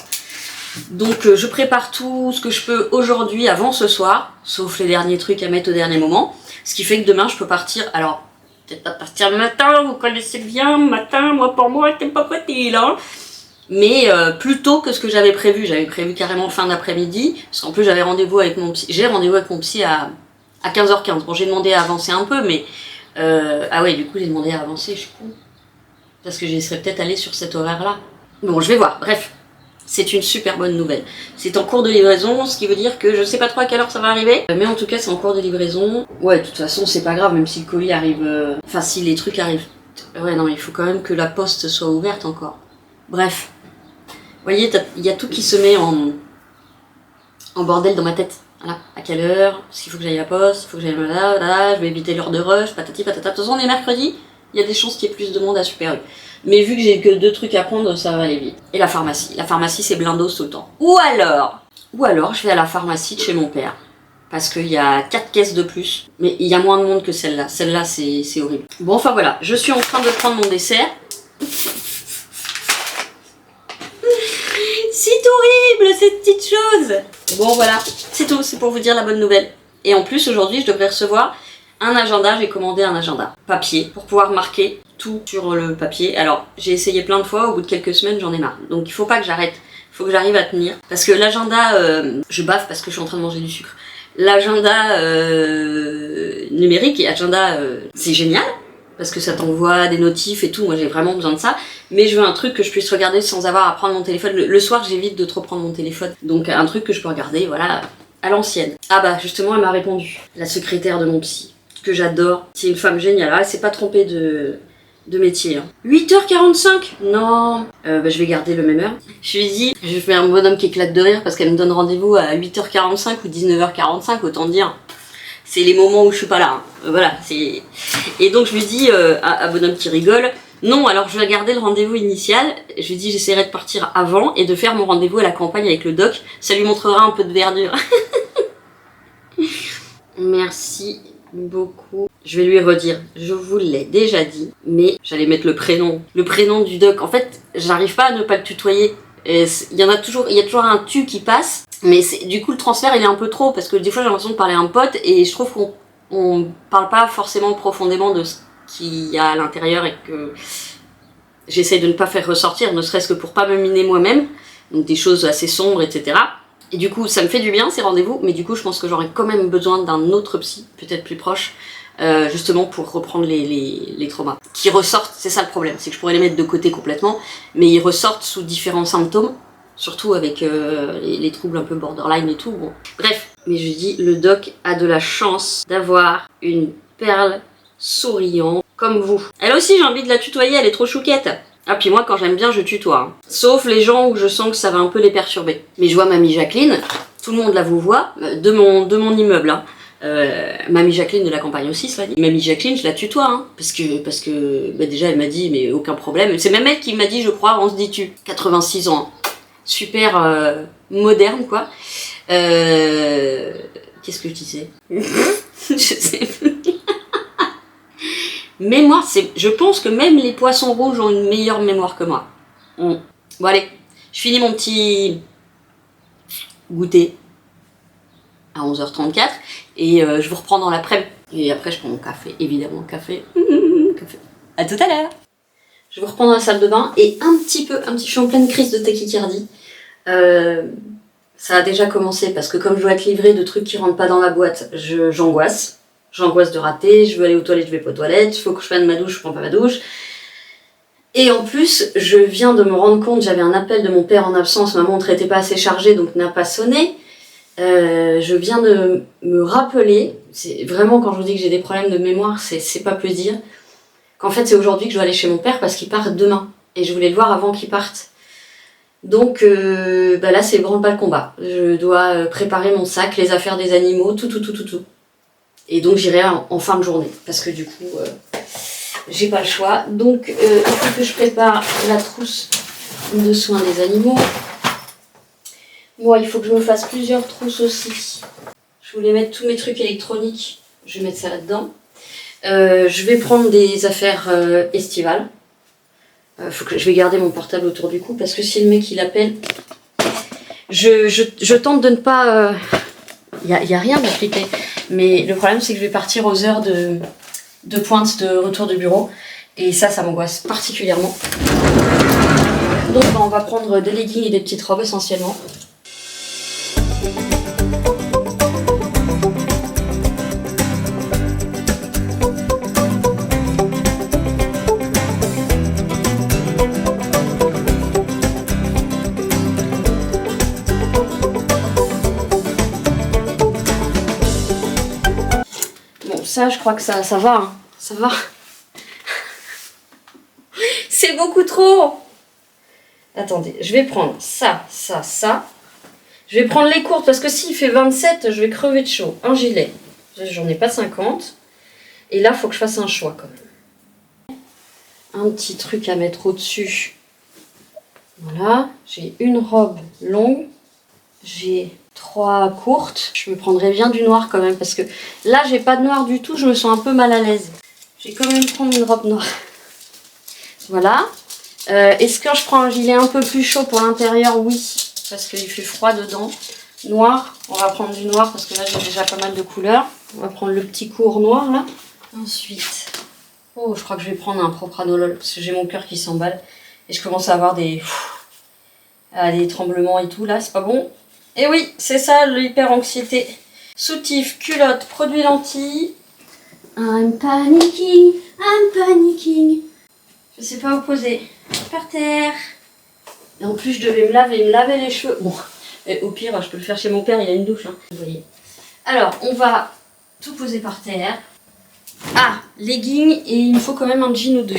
Donc je prépare tout ce que je peux aujourd'hui avant ce soir, sauf les derniers trucs à mettre au dernier moment. Ce qui fait que demain je peux partir, alors peut-être pas partir le matin, vous connaissez bien, le matin, pour moi c'est pas facile hein. Mais plus tôt que ce que j'avais prévu. J'avais prévu carrément fin d'après-midi, parce qu'en plus j'avais rendez-vous avec mon psy. J'ai rendez-vous avec mon psy à 15h15. Bon j'ai demandé à avancer un peu, mais ah ouais du coup j'ai demandé à avancer, je suis con. Parce que j'y serais peut-être allée sur cet horaire-là. Bon je vais voir, bref. C'est une super bonne nouvelle. C'est en cours de livraison, ce qui veut dire que je sais pas trop à quelle heure ça va arriver. Mais en tout cas, c'est en cours de livraison. Ouais, de toute façon, c'est pas grave, même si le colis arrive... Enfin, si les trucs arrivent... Ouais, non, il faut quand même que la poste soit ouverte encore. Bref. Vous voyez, il y a tout qui se met en bordel dans ma tête. Voilà, à quelle heure, parce qu'il faut que j'aille à la poste, il faut que j'aille là, je vais éviter l'heure de rush, patati patata. De toute façon, on est mercredi, il y a des chances qu'il y ait plus de monde à Super U. Mais vu que j'ai que 2 trucs à prendre, ça va aller vite. Et la pharmacie c'est blindos tout le temps. Ou alors, je vais à la pharmacie de chez mon père. Parce qu'il y a 4 caisses de plus. Mais il y a moins de monde que celle-là. Celle-là, c'est horrible. Bon, enfin voilà, je suis en train de prendre mon dessert. C'est horrible, cette petite chose. Bon, voilà, c'est tout, c'est pour vous dire la bonne nouvelle. Et en plus, aujourd'hui, je devrais recevoir un agenda, j'ai commandé un agenda papier pour pouvoir marquer tout sur le papier. Alors j'ai essayé plein de fois, au bout de quelques semaines j'en ai marre. Donc il faut pas que j'arrête, il faut que j'arrive à tenir. Parce que l'agenda, je baffe parce que je suis en train de manger du sucre. L'agenda numérique et agenda, c'est génial. Parce que ça t'envoie des notifs et tout, moi j'ai vraiment besoin de ça. Mais je veux un truc que je puisse regarder sans avoir à prendre mon téléphone. Le soir j'évite de trop prendre mon téléphone. Donc un truc que je peux regarder, voilà, à l'ancienne. Ah bah justement elle m'a répondu, la secrétaire de mon psy, que j'adore. C'est une femme géniale, elle s'est pas trompée de métier. 8h45 Non je vais garder le même heure. Je lui dis, je fais un bonhomme qui éclate de rire parce qu'elle me donne rendez-vous à 8h45 ou 19h45, autant dire. C'est les moments où je suis pas là. Voilà, c'est... Et donc je lui dis à bonhomme qui rigole, non, alors je vais garder le rendez-vous initial. Je lui dis, j'essaierai de partir avant et de faire mon rendez-vous à la campagne avec le doc. Ça lui montrera un peu de verdure. Merci beaucoup. Je vais lui redire, je vous l'ai déjà dit, mais j'allais mettre le prénom du doc. En fait, j'arrive pas à ne pas le tutoyer. Il y a toujours un tu qui passe, mais du coup le transfert il est un peu trop, parce que des fois j'ai l'impression de parler à un pote et je trouve qu'on parle pas forcément profondément de ce qu'il y a à l'intérieur et que j'essaie de ne pas faire ressortir, ne serait-ce que pour pas me miner moi-même, donc des choses assez sombres, etc. Et du coup ça me fait du bien ces rendez-vous, mais du coup je pense que j'aurais quand même besoin d'un autre psy, peut-être plus proche, justement pour reprendre les traumas qui ressortent. C'est ça le problème, c'est que je pourrais les mettre de côté complètement, mais ils ressortent sous différents symptômes, surtout avec les troubles un peu borderline et tout. Bon, bref, mais je dis, le doc a de la chance d'avoir une perle souriante comme vous. Elle aussi, j'ai envie de la tutoyer, elle est trop chouquette. Ah, puis moi quand j'aime bien je tutoie, hein. Sauf les gens où je sens que ça va un peu les perturber. Mais je vois mamie Jacqueline, tout le monde la vous voit, de mon immeuble, hein. Mamie Jacqueline de la campagne aussi, cela dit. Mamie Jacqueline, je la tutoie, hein, parce que bah déjà elle m'a dit, mais aucun problème. C'est même elle qui m'a dit, je crois, on se dit tu. 86 ans, hein. Super moderne, quoi. Qu'est-ce que je disais? Je sais plus. Mémoire, je pense que même les poissons rouges ont une meilleure mémoire que moi. Bon allez, je finis mon petit goûter à 11h34 et je vous reprends dans l'après-midi. Et après je prends mon café, évidemment café. Café. À tout à l'heure. Je vous reprends dans la salle de bain et je suis en pleine crise de tachycardie. Ça a déjà commencé parce que comme je dois être livrée de trucs qui rentrent pas dans la boîte, j'angoisse. J'angoisse de rater, je veux aller aux toilettes, je vais pas aux toilettes, il faut que je prenne ma douche, je prends pas ma douche. Et en plus, je viens de me rendre compte, j'avais un appel de mon père en absence, ma montre n'était pas assez chargée donc n'a pas sonné. Je viens de me rappeler, c'est vraiment quand je vous dis que j'ai des problèmes de mémoire, c'est pas peu dire, qu'en fait c'est aujourd'hui que je dois aller chez mon père parce qu'il part demain. Et je voulais le voir avant qu'il parte. Donc là c'est vraiment pas le combat. Je dois préparer mon sac, les affaires des animaux, tout. Et donc j'irai en fin de journée, parce que du coup, j'ai pas le choix. Donc il faut que je prépare la trousse de soins des animaux. Moi, il faut que je me fasse plusieurs trousses aussi. Je voulais mettre tous mes trucs électroniques, je vais mettre ça là-dedans. Je vais prendre des affaires estivales. Je vais garder mon portable autour du cou, parce que si le mec il appelle, je tente de ne pas... y a rien d'expliqué. Mais le problème, c'est que je vais partir aux heures de pointe de retour du bureau. Et ça m'angoisse particulièrement. Donc on va prendre des leggings et des petites robes essentiellement. Ça, je crois que ça va, hein. Ça va. C'est beaucoup trop. Attendez, je vais prendre ça. Je vais prendre les courtes, parce que s'il fait 27, je vais crever de chaud. Un gilet, j'en ai pas 50. Et là, il faut que je fasse un choix, quand même. Un petit truc à mettre au-dessus. Voilà, j'ai une robe longue. J'ai 3 courtes. Je me prendrais bien du noir quand même, parce que là j'ai pas de noir du tout, je me sens un peu mal à l'aise. Je vais quand même prendre une robe noire. Voilà. Est-ce que je prends un gilet un peu plus chaud pour l'intérieur? Oui, parce qu'il fait froid dedans. Noir, on va prendre du noir parce que là j'ai déjà pas mal de couleurs. On va prendre le petit cours noir là. Ensuite, oh, je crois que je vais prendre un Propranolol parce que j'ai mon cœur qui s'emballe et je commence à avoir des tremblements et tout là, c'est pas bon. Et oui, c'est ça l'hyper-anxiété. Soutif, culotte, produit lentilles. I'm panicking, I'm panicking. Je sais pas où poser. Par terre. Et en plus, je devais me laver les cheveux. Bon, et au pire, je peux le faire chez mon père, il y a une douche. Hein, vous voyez. Alors, on va tout poser par terre. Ah, leggings et il me faut quand même un jean ou deux.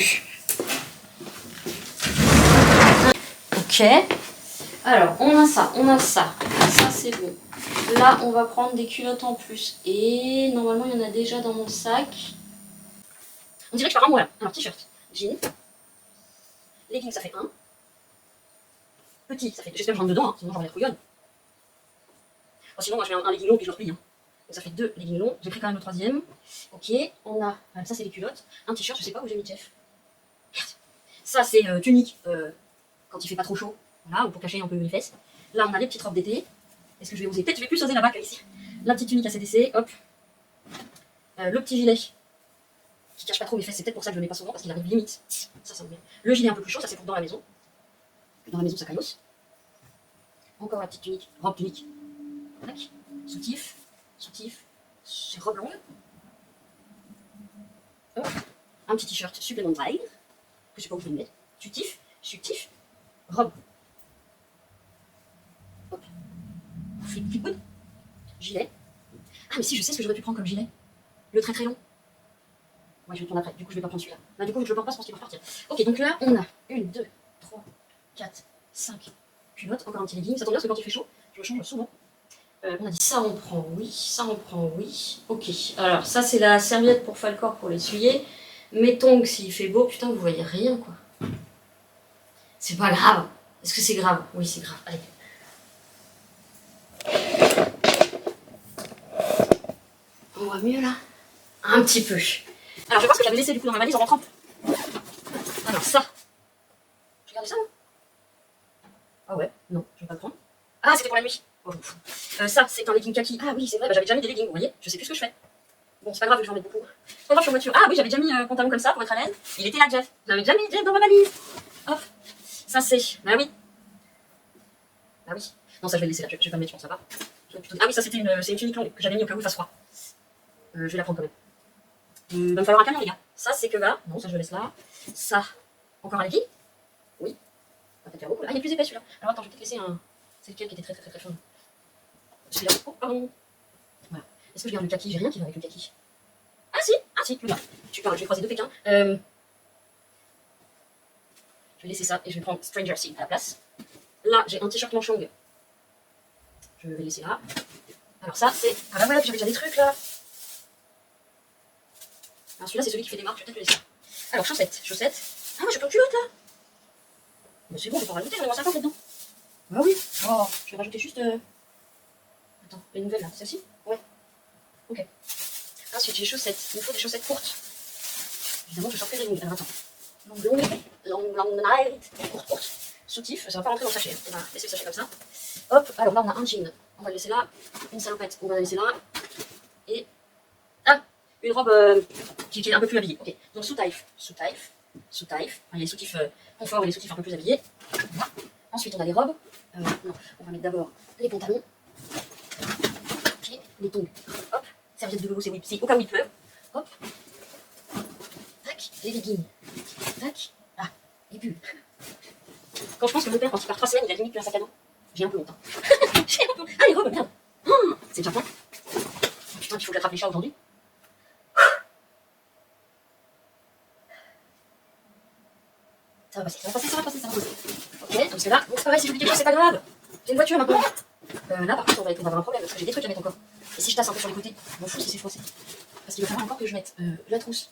Ok. Alors, on a ça, on a ça. Ça, c'est bon. Là, on va prendre des culottes en plus. Et normalement, il y en a déjà dans mon sac. On dirait que je pars en voilà. Alors, t-shirt, jean. Leggings, ça fait un. Petit, ça fait. J'espère que je rentre dedans, hein, sinon j'en ai trouillonne. Oh, sinon, moi, je mets un legging long puis je le replie. Hein. Donc, ça fait 2 leggings longs. J'ai pris quand même le 3e. Ok, on a. Ça, c'est les culottes. Un t-shirt, je sais pas où j'ai mis Jeff. Merde. Ça, c'est tunique quand il fait pas trop chaud. Voilà, ou pour cacher un peu les fesses. Là, on a les petites robes d'été. Est-ce que je vais oser? Peut-être je vais plus oser là-bas qu'ici. La petite tunique ACDC, hop. Le petit gilet qui cache pas trop mes fesses, c'est peut-être pour ça que je le mets pas souvent parce qu'il arrive limite. Ça me met. Le gilet un peu plus chaud, ça c'est pour dans la maison. Dans la maison, ça caillosse. Encore la petite tunique, robe tunique. Tac. Soutif, c'est robe longue. Hop. Un petit t-shirt supplémentaire. Je sais pas où je vais le mettre. Soutif, robe. Hop. Flip-wood. Gilet. Ah, mais si, je sais ce que j'aurais pu prendre comme gilet. Le très long. Ouais, je vais le prendre après. Du coup, je vais pas prendre celui-là. Bah, du coup, je le porte pas, je pense qu'il va repartir. Ok, donc là, on a 1, 2, 3, 4, 5 culottes. Encore un petit legging. Ça tombe bien parce que quand il fait chaud, je le change souvent. On a dit ça, on prend oui. Ça, on prend oui. Ok. Alors, ça, c'est la serviette pour Falcor pour l'essuyer. Mettons que s'il fait beau, putain, vous voyez rien, quoi. C'est pas grave. Est-ce que c'est grave? Oui, c'est grave. Allez. On voit mieux là? Un petit peu. Alors je vais voir ce que j'avais laissé du coup dans ma valise en rentrant. Alors ça. Je regardais ça non? Ah ouais, non, je vais pas le prendre. Ah, c'était pour la nuit. Oh, je m'en fous. Ça, c'est un legging kaki. Ah oui, c'est vrai, bah, j'avais déjà mis des leggings, vous voyez. Je sais plus ce que je fais. Bon, c'est pas grave, je vais en mettre beaucoup. C'est pas grave, je suis en voiture. Ah oui, j'avais déjà mis pantalon comme ça pour être à l'aise. Il était là, Jeff. J'avais déjà mis Jeff dans ma valise. Hop. Ça c'est. Bah oui. Bah oui. Non, ça je vais le laisser là, je vais pas le mettre, je pense, ça va. Ah oui, ça c'était c'est une tunique longue que j'avais mis au cas où il fasse froid. Je vais la prendre quand même. Il va me falloir un camion, les gars. Ça, c'est que là. Non, ça, je le laisse là. Ça, encore un legging. Oui. Ça va peut-être faire beaucoup. Ah, il est plus épais celui-là. Alors attends, je vais peut-être laisser un. C'est lequel qui était très fin. Celui-là. Oh, pardon. Voilà. Est-ce que je garde le kaki? J'ai rien qui va avec le kaki. Ah, si, là. Super, je vais croiser deux Pékins. Je vais laisser ça et je vais prendre Stranger Sea à la place. Là, j'ai un t-shirt manche longue. Je vais le laisser là. Alors, ça, c'est. Ah, bah voilà, j'avais déjà des trucs là. Alors celui-là, c'est celui qui fait des marques, je vais peut-être le laisser. Alors, chaussettes. Ah, moi, j'ai plein de culottes, là. Mais c'est bon, je vais pas en rajouter, j'en ai moins 50 là-dedans. Bah oui. Oh, je vais rajouter juste... Attends, les nouvelles, là. Celle-ci? Ouais. Ok. Ensuite, j'ai les chaussettes. Il me faut des chaussettes courtes. Évidemment, je sors que des longues. Alors, attends. Longue night. Courte. Soutif, ça va pas rentrer dans le sachet. On va laisser le sachet comme ça. Hop, alors là, on a un jean. On va le laisser là. Une salopette, on va la laisser là. Et... Ah, une robe qui est un peu plus habillée. Ok, donc sous-taille. Il y a les soutifs confort et les soutifs un peu plus habillés. Ensuite, on a les robes. Non, on va mettre d'abord les pantalons. Ok, les tongs. Hop, serviette de velours, c'est au cas où il pleut. Hop. Tac, les leggings. Tac. Ah, les pulls. Quand je pense que mon père, quand il part 3 semaines, il a limite plus un sac à dos. J'ai un peu honte. Ah, les robes, merde. Oh, c'est déjà plein. Oh, putain, il faut que j'attrape les chats aujourd'hui. Ça va passer. Ok, donc c'est là. Bon, c'est pareil, si j'oublie quelque chose, c'est pas grave. J'ai une voiture maintenant. Là, par contre, on va avoir un problème parce que j'ai des trucs à mettre encore. Et si je tasse un peu sur les côtés, je m'en fous si c'est froissé. Parce qu'il va falloir encore que je mette la trousse.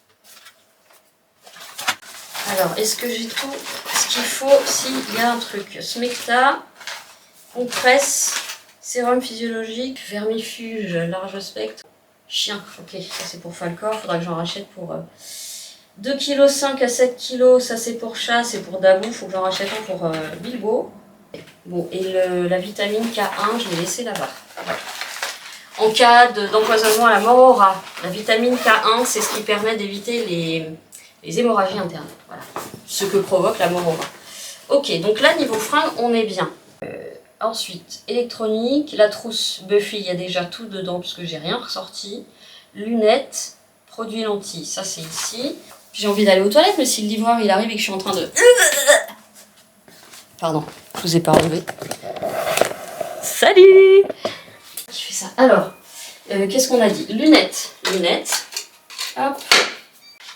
Alors, est-ce que j'ai tout ce qu'il faut? S'il y a un truc. Smecta, compresse, sérum physiologique, vermifuge, large spectre, chien. Ok, ça c'est pour Falcor. Faudra que j'en rachète pour 2,5 kg à 7 kg. Ça c'est pour chat, c'est pour Dabou. Faut que j'en rachète un pour Bilbo. Bon, et la vitamine K1, je l'ai laissé là-bas. en cas d'empoisonnement à la mort au rat. La vitamine K1, c'est ce qui permet d'éviter les hémorragies internes. Voilà. Ce que provoque la mort au rat. Ok, donc là, niveau fringues, on est bien. Ensuite, électronique, la trousse Buffy, il y a déjà tout dedans parce que j'ai rien ressorti. Lunettes, produits lentilles, ça c'est ici. J'ai envie d'aller aux toilettes, mais si le livreur il arrive et que je suis en train de... Pardon, je vous ai pas enlevé. Salut! Qui fait ça? Alors, qu'est-ce qu'on a dit? Lunettes. Lunettes. Hop.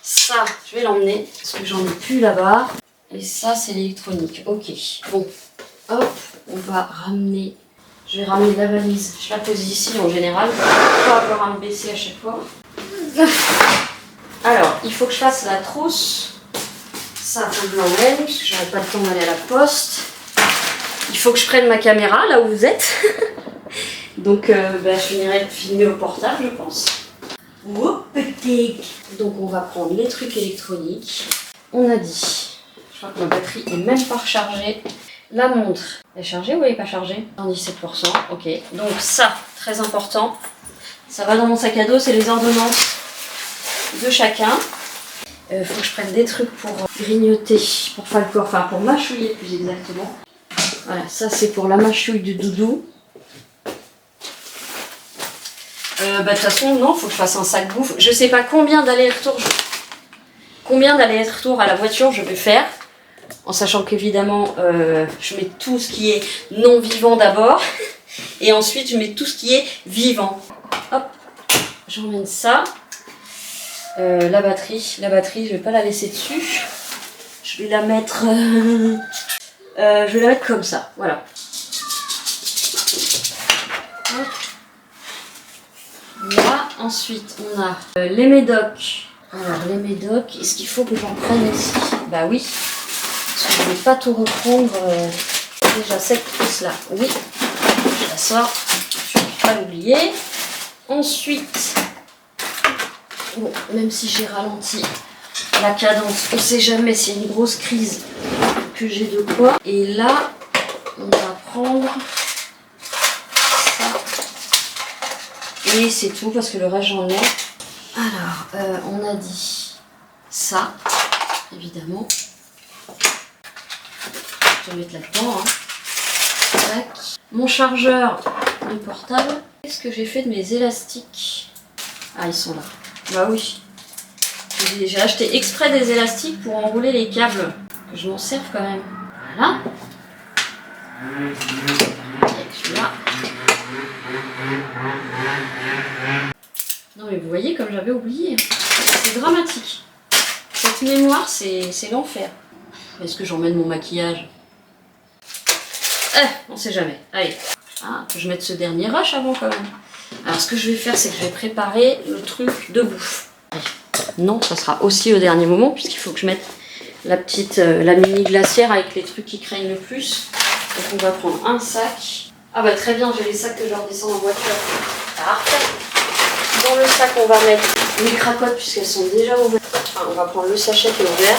Ça, je vais l'emmener parce que j'en ai plus là-bas. Et ça, c'est l'électronique. Ok. Bon. Hop. On va ramener. Je vais ramener la valise. Je la pose ici en général. Pour pas avoir à me baisser à chaque fois. Alors, il faut que je fasse la trousse. Ça, faut que je l'emmène parce que j'aurai pas le temps d'aller à la poste. Il faut que je prenne ma caméra là où vous êtes. Donc, je finirai de filmer au portable, je pense. Oh, petit. Donc, on va prendre les trucs électroniques. On a dit. Je crois que ma batterie est même pas rechargée. La montre, elle est chargée ou elle n'est pas chargée? 17%, ok. Donc ça, très important. Ça va dans mon sac à dos, c'est les ordonnances de chacun. Faut que je prenne des trucs pour grignoter, pour faire le corps, enfin pour mâchouiller plus exactement. Voilà, ça c'est pour la mâchouille du doudou. De toute façon, non, faut que je fasse un sac bouffe. Je sais pas combien d'allers-retours à la voiture je vais faire. En sachant qu'évidemment, je mets tout ce qui est non vivant d'abord. Et ensuite, je mets tout ce qui est vivant. Hop, j'emmène ça. La batterie, je vais pas la laisser dessus. Je vais la mettre... comme ça, voilà. Hop. Là, ensuite, on a les médocs. Alors, les médocs, est-ce qu'il faut que j'en prenne ici? Bah oui. Parce que je ne vais pas tout reprendre déjà cette trousse-là. Oui, je la sors. Je ne vais pas l'oublier. Ensuite, bon, même si j'ai ralenti la cadence, on ne sait jamais s'il y a une grosse crise que j'ai de quoi. Et là, on va prendre ça. Et c'est tout parce que le reste j'en ai. Alors, on a dit ça, évidemment. Je vais mettre là-dedans. Hein. Tac. Mon chargeur de portable. Qu'est-ce que j'ai fait de mes élastiques? Ah, ils sont là. Bah oui. J'ai acheté exprès des élastiques pour enrouler les câbles. Que je m'en serve quand même. Voilà. Et celui-là. Non mais vous voyez comme j'avais oublié. C'est dramatique. Cette mémoire, c'est l'enfer. Est-ce que j'emmène mon maquillage? On sait jamais. Allez. Ah, que je mette ce dernier rush avant quand même. Alors ce que je vais faire, c'est que je vais préparer le truc de bouffe. Allez. Non, ça sera aussi au dernier moment, puisqu'il faut que je mette la petite, la mini glacière avec les trucs qui craignent le plus. Donc on va prendre un sac. Ah bah très bien, j'ai les sacs que je redescends en voiture. Parfait. Dans le sac, on va mettre les cracottes puisqu'elles sont déjà ouvertes. Enfin, on va prendre le sachet qui est ouvert.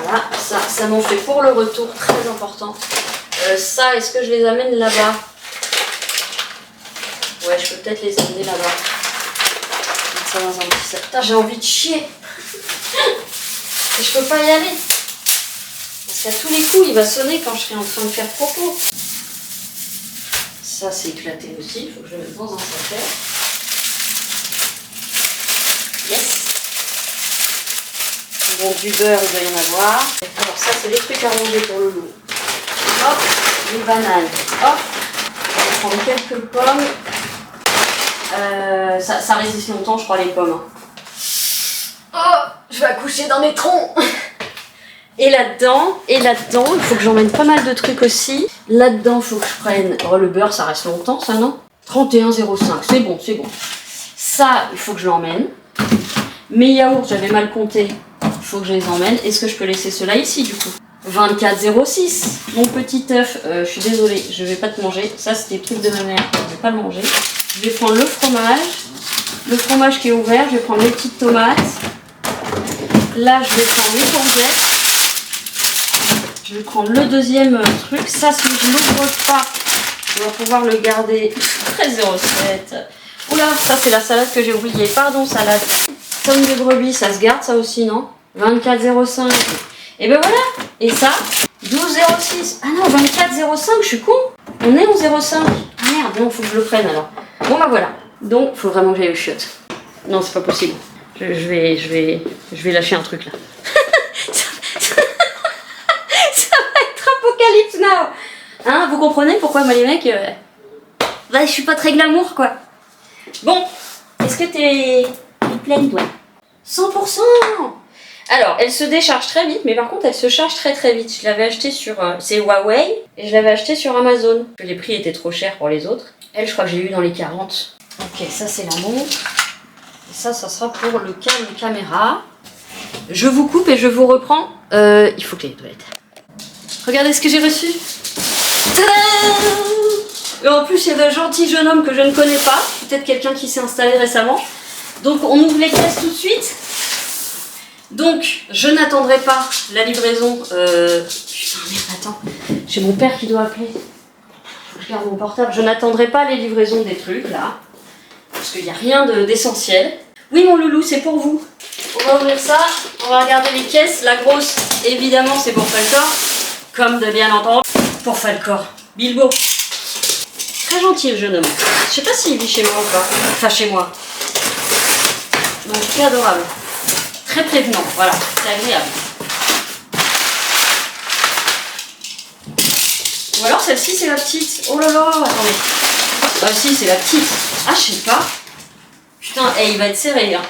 Voilà, ça m'en fait pour le retour, très important. Ça, est-ce que je les amène là-bas? Ouais, je peux peut-être les amener là-bas. Mettre ça dans un petit sac. Putain, j'ai envie de chier. Et je peux pas y aller. Parce qu'à tous les coups, il va sonner quand je serai en train de faire propos. Ça, c'est éclaté aussi. Il faut que je le mette dans un sachet. Yes. Bon, du beurre, il doit y en avoir. Alors ça, c'est les trucs à ranger pour le loup. Hop, les bananes. Hop, on va prendre quelques pommes. Ça résiste longtemps, je crois, les pommes. Oh, je vais accoucher dans mes troncs. Et là-dedans, il faut que j'emmène pas mal de trucs aussi. Là-dedans, il faut que je prenne... Oh, le beurre, ça reste longtemps, ça, non? 31,05, c'est bon, c'est bon. Ça, il faut que je l'emmène. Mes yaourts, j'avais mal compté. Il faut que je les emmène. Est-ce que je peux laisser ceux-là ici, du coup? 24,06. Mon petit œuf, je suis désolée, je vais pas te manger. Ça, c'est des trucs de ma mère, je vais pas le manger. Je vais prendre le fromage. Le fromage qui est ouvert, je vais prendre les petites tomates. Là, je vais prendre les courgettes. Je vais prendre le deuxième truc. Ça, si je l'ouvre pas, On va pouvoir le garder 13,07 €. Oula, ça c'est la salade que j'ai oubliée. Pardon, salade. Tonne de brebis, ça se garde ça aussi, non? 24,05 €. Et ben voilà. Et ça, 12,06 €. Ah non, 24,05 €, je suis con. On est en 0,5. Ah merde, non, faut que je le prenne alors. Bon bah voilà. Donc, faut vraiment que j'aille au chiottes. Non, c'est pas possible. Je vais lâcher un truc là. Ça va être apocalypse now. Hein, vous comprenez pourquoi moi les mecs, bah, je suis pas très glamour quoi. Bon, est-ce que t'es pleine toi? 100%. Alors, elle se décharge très vite, mais par contre, elle se charge très très vite. Je l'avais acheté sur... c'est Huawei, et je l'avais acheté sur Amazon. Les prix étaient trop chers pour les autres. Elle, je crois que j'ai eu dans les 40. Ok, ça c'est la montre. Et ça sera pour le câble caméra. Je vous coupe et je vous reprends. Il faut que les toilettes. Regardez ce que j'ai reçu. Tadam! Et en plus, il y avait un gentil jeune homme que je ne connais pas. Peut-être quelqu'un qui s'est installé récemment. Donc, on ouvre les caisses tout de suite. Donc, je n'attendrai pas la livraison. Putain, merde, attends. J'ai mon père qui doit appeler. Faut que je garde mon portable. Je n'attendrai pas les livraisons des trucs, là. Parce qu'il n'y a rien d'essentiel. Oui, mon loulou, c'est pour vous. On va ouvrir ça. On va regarder les caisses. La grosse, évidemment, c'est pour Falcor. Comme de bien entendre. Pour Falcor. Bilbo. Très gentil, le jeune homme. Je sais pas s'il vit chez moi ou pas. Enfin, chez moi. Donc, c'est adorable. Très prévenant, voilà, c'est agréable. Ou alors celle-ci c'est la petite. Oh là là, attendez. Ah si, c'est la petite. Ah, je sais pas. Putain, hey, il va être serré. Hein.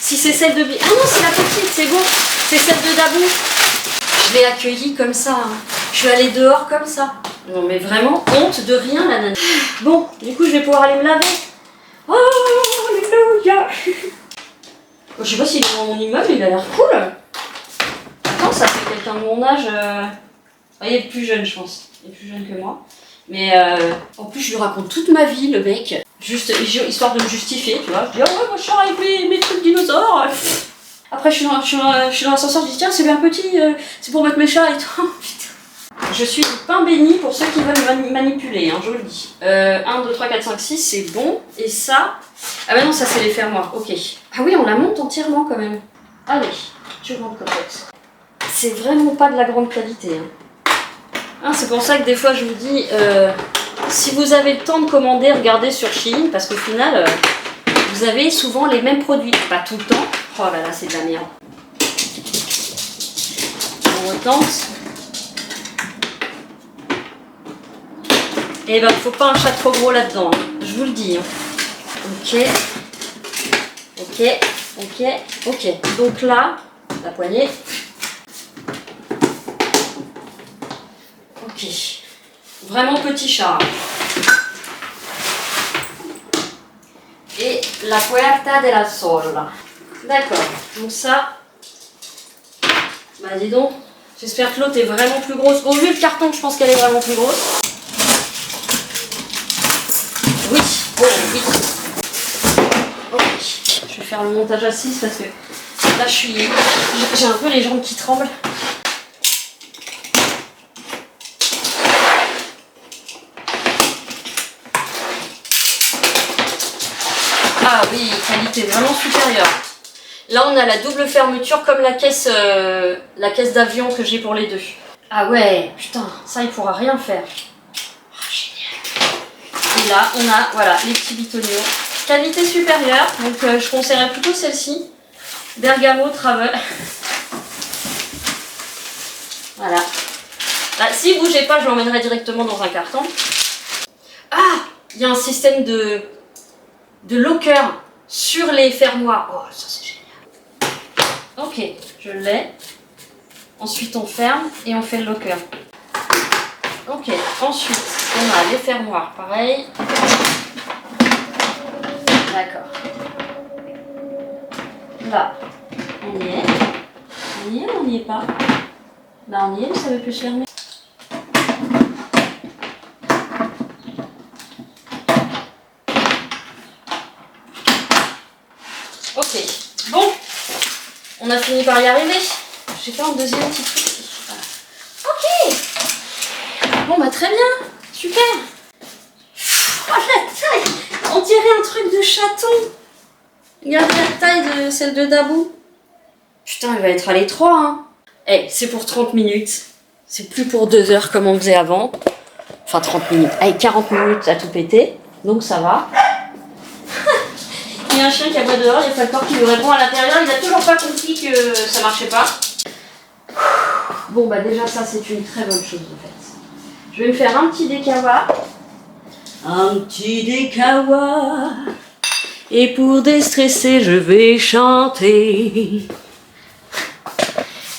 Si c'est celle de... Ah non, c'est la petite, c'est bon. C'est celle de Dabou. Je l'ai accueillie comme ça. Hein. Je suis allée dehors comme ça. Non mais vraiment, honte de rien la nana. Bon, du coup je vais pouvoir aller me laver. Oh, alléluia. Je sais pas s'il est dans mon immeuble, il a l'air cool. Attends, ça fait quelqu'un de mon âge. Il est plus jeune, je pense. Il est plus jeune que moi. Mais en plus, je lui raconte toute ma vie, le mec. Juste histoire de me justifier, tu vois. Je dis, oh ouais, moi je sors avec mes trucs dinosaures. Après, je suis dans l'ascenseur, je dis, tiens, c'est bien petit, c'est pour mettre mes chats et tout. Putain. Je suis pain béni pour ceux qui veulent manipuler, hein, je vous le dis. 1, 2, 3, 4, 5, 6, c'est bon. Et ça... Ah bah non, ça c'est les fermoirs, ok. Ah oui, on la monte entièrement quand même. Allez, tu rentres cocotte. C'est vraiment pas de la grande qualité. Hein, c'est pour ça que des fois je vous dis, si vous avez le temps de commander, regardez sur Shein, parce qu'au final, vous avez souvent les mêmes produits. Pas tout le temps. Oh là là, c'est de la merde. On retente. Et ben, faut pas un chat trop gros là-dedans, hein. Je vous le dis. Hein. Ok. Ok. Ok. Ok. Donc là, la poignée. Ok. Vraiment petit chat. Et la puerta de la sola. D'accord. Donc ça. Bah dis donc. J'espère que l'autre est vraiment plus grosse. Au vu le carton, je pense qu'elle est vraiment plus grosse. Oui, oh oui. Ok, je vais faire le montage à 6 parce que là j'ai un peu les jambes qui tremblent. Ah oui, qualité vraiment supérieure. Là on a la double fermeture comme la caisse d'avion que j'ai pour les deux. Ah ouais, putain, ça il pourra rien faire. Et là, on a voilà, les petits bitoniaux. Qualité supérieure, donc je conseillerais plutôt celle-ci. Bergamo Travel. Voilà. Là, si bougez pas, je l'emmènerai directement dans un carton. Ah, il y a un système de locker sur les fermoirs. Oh, ça c'est génial. Ok, je l'ai. Ensuite, on ferme et on fait le locker. Ok, ensuite, on a les fermoirs, pareil. D'accord. Là, on y est. On y est ou on n'y est pas? Là, on y est, mais ça veut plus se fermer. Ok, bon. On a fini par y arriver. J'ai fait un deuxième petit truc. Voilà. Ok. Bon bah très bien, super. chaton. Regardez la taille de celle de Dabou. Putain, il va être à l'étroit, hein. Eh, c'est pour 30 minutes. C'est plus pour 2 heures comme on faisait avant. Enfin, 30 minutes. Allez, 40 minutes à tout péter. Donc ça va. Il y a un chien qui aboie dehors, il y a pas le corps qui lui répond à l'intérieur. Il a toujours pas compris que ça marchait pas. Bon, bah déjà, ça, c'est une très bonne chose, en fait. Je vais me faire un petit dékawa. Un petit dékawa. Et pour déstresser, je vais chanter.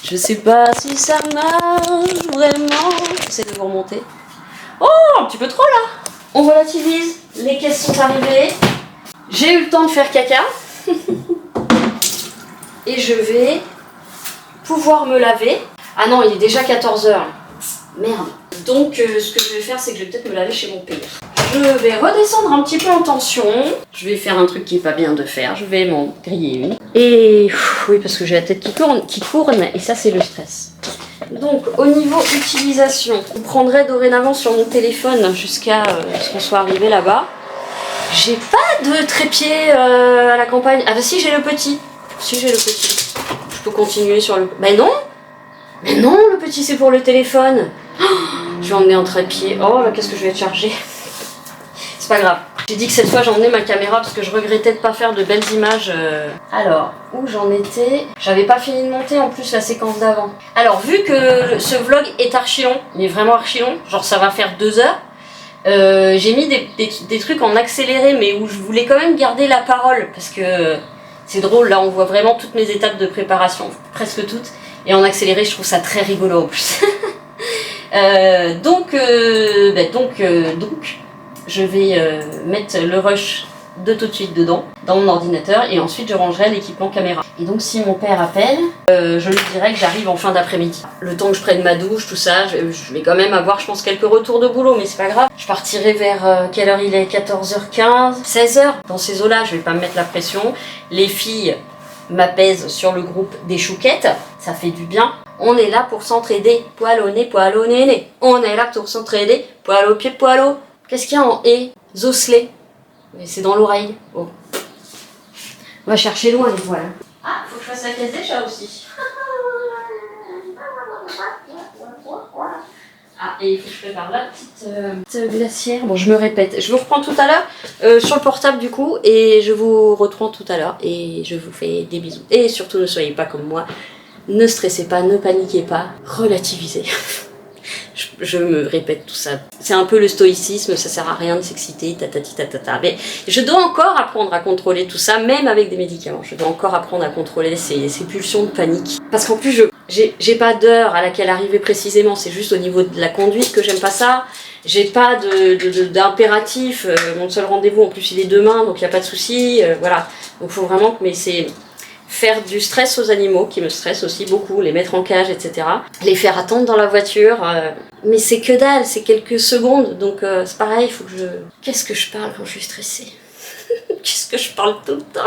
Je sais pas si ça marche vraiment. J'essaie de vous remonter. Oh, un petit peu trop là. On relativise. Les caisses sont arrivées. J'ai eu le temps de faire caca. Et je vais pouvoir me laver. Ah non, il est déjà 14 h. Merde. Donc, ce que je vais faire, c'est que je vais peut-être me laver chez mon père. Je vais redescendre un petit peu en tension. Je vais faire un truc qui est pas bien de faire. Je vais m'en griller une. Et oui, parce que j'ai la tête qui tourne et ça, c'est le stress. Donc, au niveau utilisation, je prendrai dorénavant sur mon téléphone jusqu'à ce qu'on soit arrivé là-bas. J'ai pas de trépied à la campagne. Ah bah si, j'ai le petit. Si, j'ai le petit. Je peux continuer sur le... Bah non. Mais non, le petit, c'est pour le téléphone. Oh, je vais emmener en trépied. Oh là, qu'est-ce que je vais te charger. C'est pas grave. J'ai dit que cette fois j'emmenais ma caméra parce que je regrettais de pas faire de belles images. Alors, où j'en étais? J'avais pas fini de monter en plus la séquence d'avant. Alors, vu que ce vlog est archi long, il est vraiment archi long, genre ça va faire 2 heures, j'ai mis des trucs en accéléré mais où je voulais quand même garder la parole parce que c'est drôle, là on voit vraiment toutes mes étapes de préparation, presque toutes, et en accéléré je trouve ça très rigolo en plus. Donc, je vais mettre le rush de tout de suite dedans, dans mon ordinateur, et ensuite je rangerai l'équipement caméra. Et donc si mon père appelle, je lui dirai que j'arrive en fin d'après-midi. Le temps que je prenne ma douche, tout ça, je vais quand même avoir, je pense, quelques retours de boulot, mais c'est pas grave. Je partirai vers, quelle heure il est? 14h15, 16h, dans ces eaux-là, je vais pas me mettre la pression. Les filles m'apaisent sur le groupe des chouquettes, ça fait du bien. On est là pour s'entraider, poil au nez, poil au nez. On est là pour s'entraider, poil au pied, poil au... Qu'est-ce qu'il y a en et? Zosley. Mais c'est dans l'oreille. Oh. On va chercher loin les voiles. Ah, faut que je fasse la caisse des chats aussi. Ah, et il faut que je prépare la petite glacière. Bon, je me répète. Je vous reprends tout à l'heure sur le portable du coup. Et je vous reprends tout à l'heure. Et je vous fais des bisous. Et surtout, ne soyez pas comme moi. Ne stressez pas, ne paniquez pas. Relativisez. Je me répète tout ça. C'est un peu le stoïcisme, ça sert à rien de s'exciter, tatati tatata. Mais je dois encore apprendre à contrôler tout ça, même avec des médicaments. Je dois encore apprendre à contrôler ces pulsions de panique. Parce qu'en plus, j'ai pas d'heure à laquelle arriver précisément, c'est juste au niveau de la conduite que j'aime pas ça. J'ai pas d'impératif. Mon seul rendez-vous, en plus, il est demain, donc il n'y a pas de souci. Voilà. Donc il faut vraiment que... Mais c'est... Faire du stress aux animaux, qui me stressent aussi beaucoup, les mettre en cage, etc. Les faire attendre dans la voiture, mais c'est que dalle, c'est quelques secondes, donc c'est pareil, il faut que je... Qu'est-ce que je parle quand je suis stressée? Qu'est-ce que je parle tout le temps?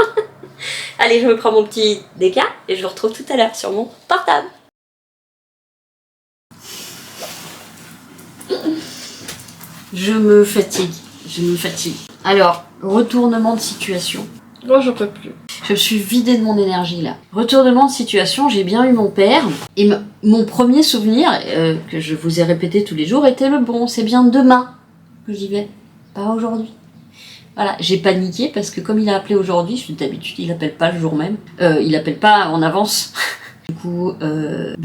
Allez, je me prends mon petit déca et je vous retrouve tout à l'heure sur mon portable. Je me fatigue. Alors, retournement de situation. Oh, j'en peux plus. Je me suis vidée de mon énergie là. Retournement de situation, j'ai bien eu mon père. Et mon premier souvenir, que je vous ai répété tous les jours, était le bon. C'est bien demain que j'y vais, pas aujourd'hui. Voilà, j'ai paniqué parce que comme il a appelé aujourd'hui, d'habitude il appelle pas le jour même. Il appelle pas en avance. Du coup,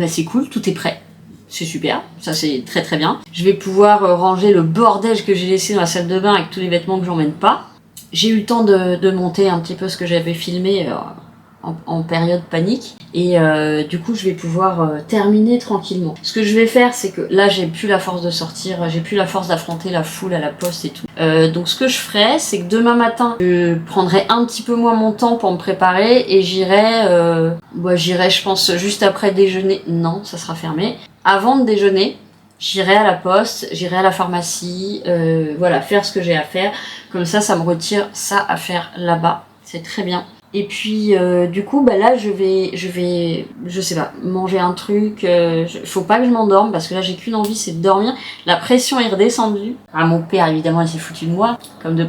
c'est cool, tout est prêt. C'est super, ça c'est très très bien. Je vais pouvoir ranger le bordel que j'ai laissé dans la salle de bain avec tous les vêtements que j'emmène pas. J'ai eu le temps de monter un petit peu ce que j'avais filmé en période panique. Et du coup, je vais pouvoir terminer tranquillement. Ce que je vais faire, c'est que là, j'ai plus la force de sortir, j'ai plus la force d'affronter la foule à la poste et tout. Donc ce que je ferai, c'est que demain matin, je prendrai un petit peu moins mon temps pour me préparer et j'irai, je pense, juste après déjeuner. Non, ça sera fermé. Avant de déjeuner, j'irai à la poste, j'irai à la pharmacie, voilà, faire ce que j'ai à faire. Comme ça me retire ça à faire là-bas. C'est très bien. Et puis du coup bah là je vais je sais pas manger un truc, faut pas que je m'endorme parce que là j'ai qu'une envie, c'est de dormir. La pression est redescendue. Ah, mon père évidemment il s'est foutu de moi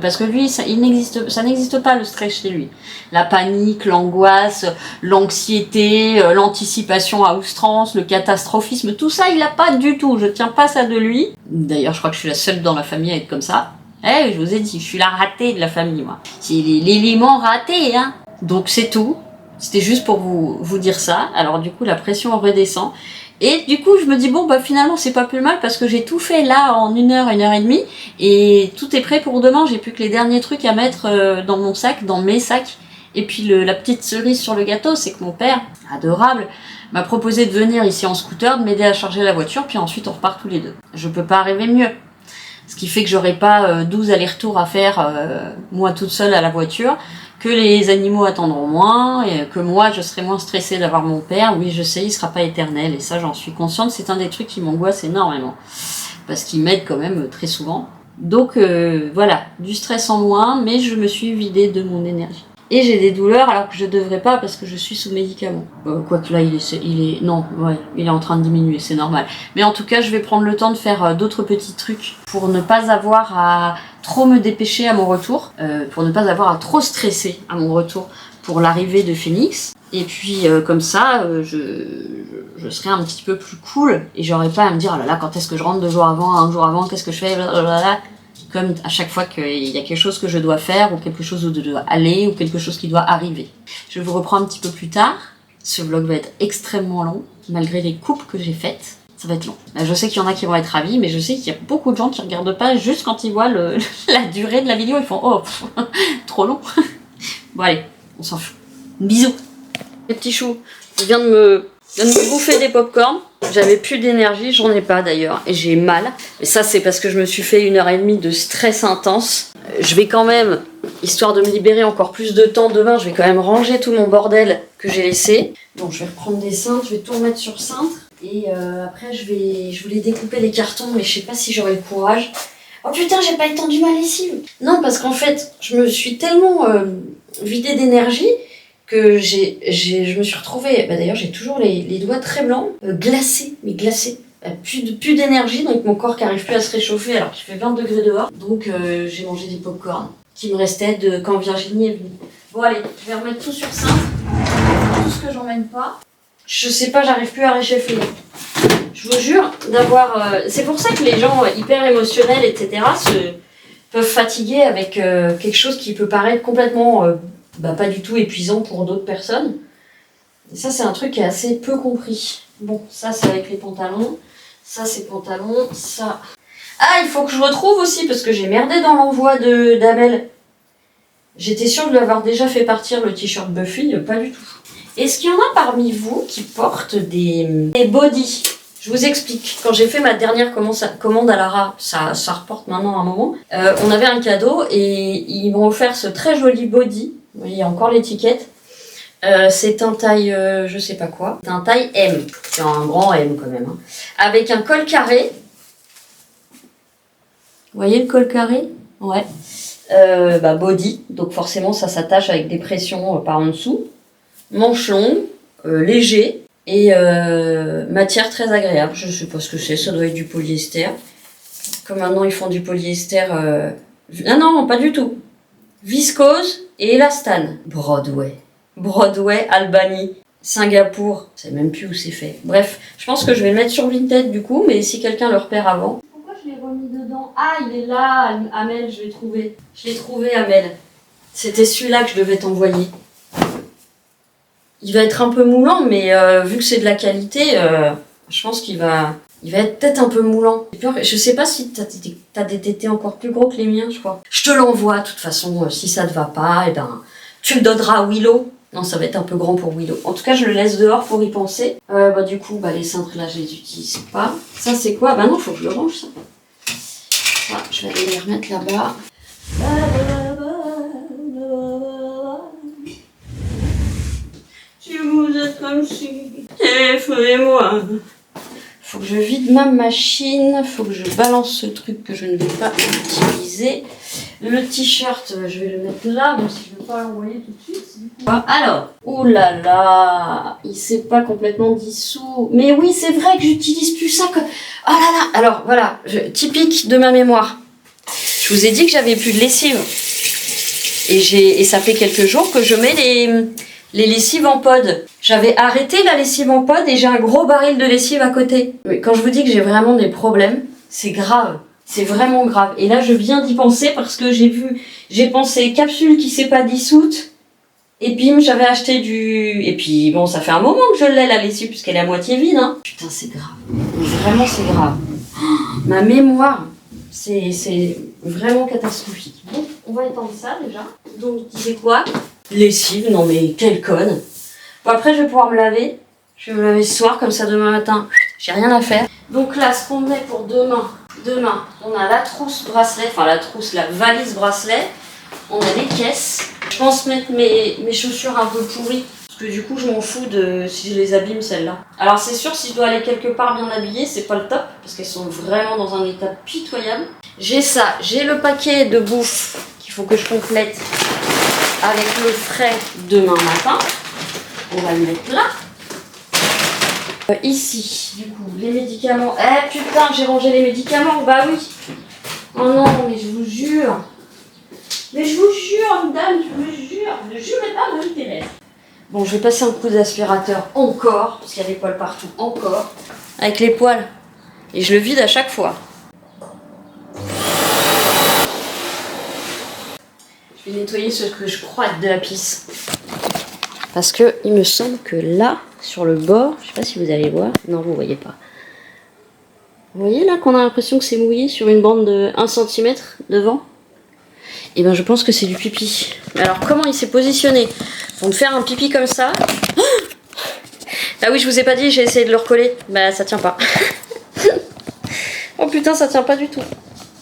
parce que lui ça n'existe pas le stress chez lui. La panique, l'angoisse, l'anxiété, l'anticipation à outrance, le catastrophisme, tout ça il a pas du tout. Je tiens pas ça de lui. D'ailleurs je crois que je suis la seule dans la famille à être comme ça. Je vous ai dit, je suis la ratée de la famille, moi. C'est l'élément raté, hein. Donc c'est tout. C'était juste pour vous dire ça. Alors du coup, la pression redescend. Et du coup, je me dis, bon, bah finalement, c'est pas plus mal parce que j'ai tout fait là en 1 heure et demie. Et tout est prêt pour demain. J'ai plus que les derniers trucs à mettre dans mon sac, dans mes sacs. Et puis la petite cerise sur le gâteau, c'est que mon père, adorable, m'a proposé de venir ici en scooter, de m'aider à charger la voiture. Puis ensuite, on repart tous les deux. Je peux pas rêver mieux. Ce qui fait que j'aurai pas 12 allers-retours à faire moi toute seule à la voiture, que les animaux attendront moins, et que moi je serai moins stressée d'avoir mon père. Oui, je sais, il sera pas éternel, et ça j'en suis consciente, c'est un des trucs qui m'angoisse énormément, parce qu'il m'aide quand même très souvent. Donc voilà, du stress en moins, mais je me suis vidée de mon énergie. Et j'ai des douleurs alors que je devrais pas parce que je suis sous médicaments. Quoique là, il est en train de diminuer, c'est normal. Mais en tout cas, je vais prendre le temps de faire d'autres petits trucs pour ne pas avoir à trop me dépêcher à mon retour, pour ne pas avoir à trop stresser à mon retour pour l'arrivée de Phoenix. Et puis comme ça, je serai un petit peu plus cool et j'aurai pas à me dire oh là là, quand est-ce que je rentre 2 jours avant, 1 jour avant, qu'est-ce que je fais, blablabla. Comme à chaque fois qu'il y a quelque chose que je dois faire, ou quelque chose où je dois aller, ou quelque chose qui doit arriver. Je vous reprends un petit peu plus tard. Ce vlog va être extrêmement long, malgré les coupes que j'ai faites. Ça va être long. Je sais qu'il y en a qui vont être ravis, mais je sais qu'il y a beaucoup de gens qui regardent pas juste quand ils voient la durée de la vidéo. Ils font « Oh, trop long !» Bon allez, on s'en fout. Bisous. Les petits choux, je viens de me bouffer des pop-corn. J'avais plus d'énergie, j'en ai pas d'ailleurs, et j'ai mal. Mais ça, c'est parce que je me suis fait 1 heure et demie de stress intense. Je vais quand même, histoire de me libérer encore plus de temps demain, je vais quand même ranger tout mon bordel que j'ai laissé. Bon, je vais reprendre des cintres, je vais tout remettre sur cintre. Et après, je voulais découper les cartons, mais je sais pas si j'aurai le courage. Oh putain, j'ai pas étendu ma lessive. Non, parce qu'en fait, je me suis tellement vidée d'énergie que je me suis retrouvée, d'ailleurs j'ai toujours les doigts très blancs, glacés, mais glacés. Plus d'énergie, donc mon corps qui arrive plus à se réchauffer alors qu'il fait 20 degrés dehors. Donc j'ai mangé des pop-corn qui me restaient de quand Virginie est venue. Bon allez, je vais remettre tout sur cintre, tout ce que j'emmène pas. Je sais pas, j'arrive plus à réchauffer. Je vous jure d'avoir... c'est pour ça que les gens hyper émotionnels, etc. peuvent fatiguer avec quelque chose qui peut paraître complètement... pas du tout épuisant pour d'autres personnes. Et ça, c'est un truc qui est assez peu compris. Bon, ça, c'est avec les pantalons. Ça, c'est pantalons. Ça... Ah, il faut que je retrouve aussi, parce que j'ai merdé dans l'envoi d'Amel. J'étais sûre de lui avoir déjà fait partir le t-shirt Buffy, pas du tout. Est-ce qu'il y en a parmi vous qui portent des bodys? Je vous explique. Quand j'ai fait ma dernière commande à Lara, ça reporte maintenant un moment, on avait un cadeau et ils m'ont offert ce très joli body. Il y a encore l'étiquette. C'est un taille, je sais pas quoi. C'est un taille M. C'est un grand M quand même. Hein. Avec un col carré. Vous voyez le col carré? Ouais. Body. Donc forcément, ça s'attache avec des pressions par en dessous. Manche longue, léger. Et matière très agréable. Je sais pas ce que c'est. Ça doit être du polyester. Comme maintenant, ils font du polyester... Ah non, pas du tout. Viscose et élastane. Broadway, Albanie, Singapour. Je sais même plus où c'est fait. Bref, je pense que je vais le mettre sur Vinted du coup, mais si quelqu'un le repère avant. Pourquoi je l'ai remis dedans? Ah, il est là, Amel, je l'ai trouvé. Je l'ai trouvé, Amel. C'était celui-là que je devais t'envoyer. Il va être un peu moulant, mais vu que c'est de la qualité, je pense qu'il va être peut-être un peu moulant. Je sais pas si t'as des tétés encore plus gros que les miens, je crois. Je te l'envoie, de toute façon, si ça te va pas, tu le donneras à Willow. Non, ça va être un peu grand pour Willow. En tout cas, je le laisse dehors pour y penser. Du coup, les cintres là, je les utilise pas. Ça, c'est quoi? Non, faut que je le range, ça. Ça, je vais aller les remettre là-bas. Si vous êtes comme si, téléphonez-moi. Faut que je vide ma machine, faut que je balance ce truc que je ne vais pas utiliser. Le t-shirt, je vais le mettre là, même si je ne vais pas l'envoyer tout de suite. Du coup, Alors, oh là là, il s'est pas complètement dissous. Mais oui, c'est vrai que j'utilise plus ça que... Oh là là, alors voilà, typique de ma mémoire. Je vous ai dit que j'avais plus de lessive. Et ça fait quelques jours que je mets les lessives en pod. J'avais arrêté la lessive en pod et j'ai un gros baril de lessive à côté. Mais quand je vous dis que j'ai vraiment des problèmes, c'est grave. C'est vraiment grave. Et là, je viens d'y penser parce que j'ai pensé capsule qui s'est pas dissoute. Et bim, j'avais acheté du... Et puis, bon, ça fait un moment que je l'ai, la lessive, puisqu'elle est à moitié vide, hein. Putain, c'est grave. Mais vraiment, c'est grave. Oh, ma mémoire, c'est vraiment catastrophique. Bon, on va étendre ça, déjà. Donc, je disais quoi? Lessive, non mais, quelle conne. Bon, après, je vais pouvoir me laver. Je vais me laver ce soir, comme ça, demain matin, j'ai rien à faire. Donc là, ce qu'on met pour demain, on a la trousse bracelet, enfin la trousse, la valise bracelet. On a les caisses. Je pense mettre mes chaussures un peu pourries. Parce que du coup, je m'en fous de si je les abîme, celles-là. Alors, c'est sûr, si je dois aller quelque part bien habillée, c'est pas le top. Parce qu'elles sont vraiment dans un état pitoyable. J'ai ça. J'ai le paquet de bouffe qu'il faut que je complète avec le frais demain matin. On va le mettre là. Ici, du coup, les médicaments. Eh putain, j'ai rangé les médicaments. Bah oui. Oh non, mais je vous jure. Mais je vous jure, madame, je vous jure, ne jurez pas Marie-Thérèse. Bon, je vais passer un coup d'aspirateur encore, parce qu'il y a des poils partout, encore. Avec les poils. Et je le vide à chaque fois. Je vais nettoyer ce que je crois être de la pisse. Parce que il me semble que là, sur le bord, je sais pas si vous allez voir. Non, vous voyez pas. Vous voyez là qu'on a l'impression que c'est mouillé sur une bande de 1 cm devant? Et ben je pense que c'est du pipi. Alors comment il s'est positionné pour me faire un pipi comme ça? Ah oui, je vous ai pas dit, j'ai essayé de le recoller. Bah ça tient pas. Oh putain, ça tient pas du tout.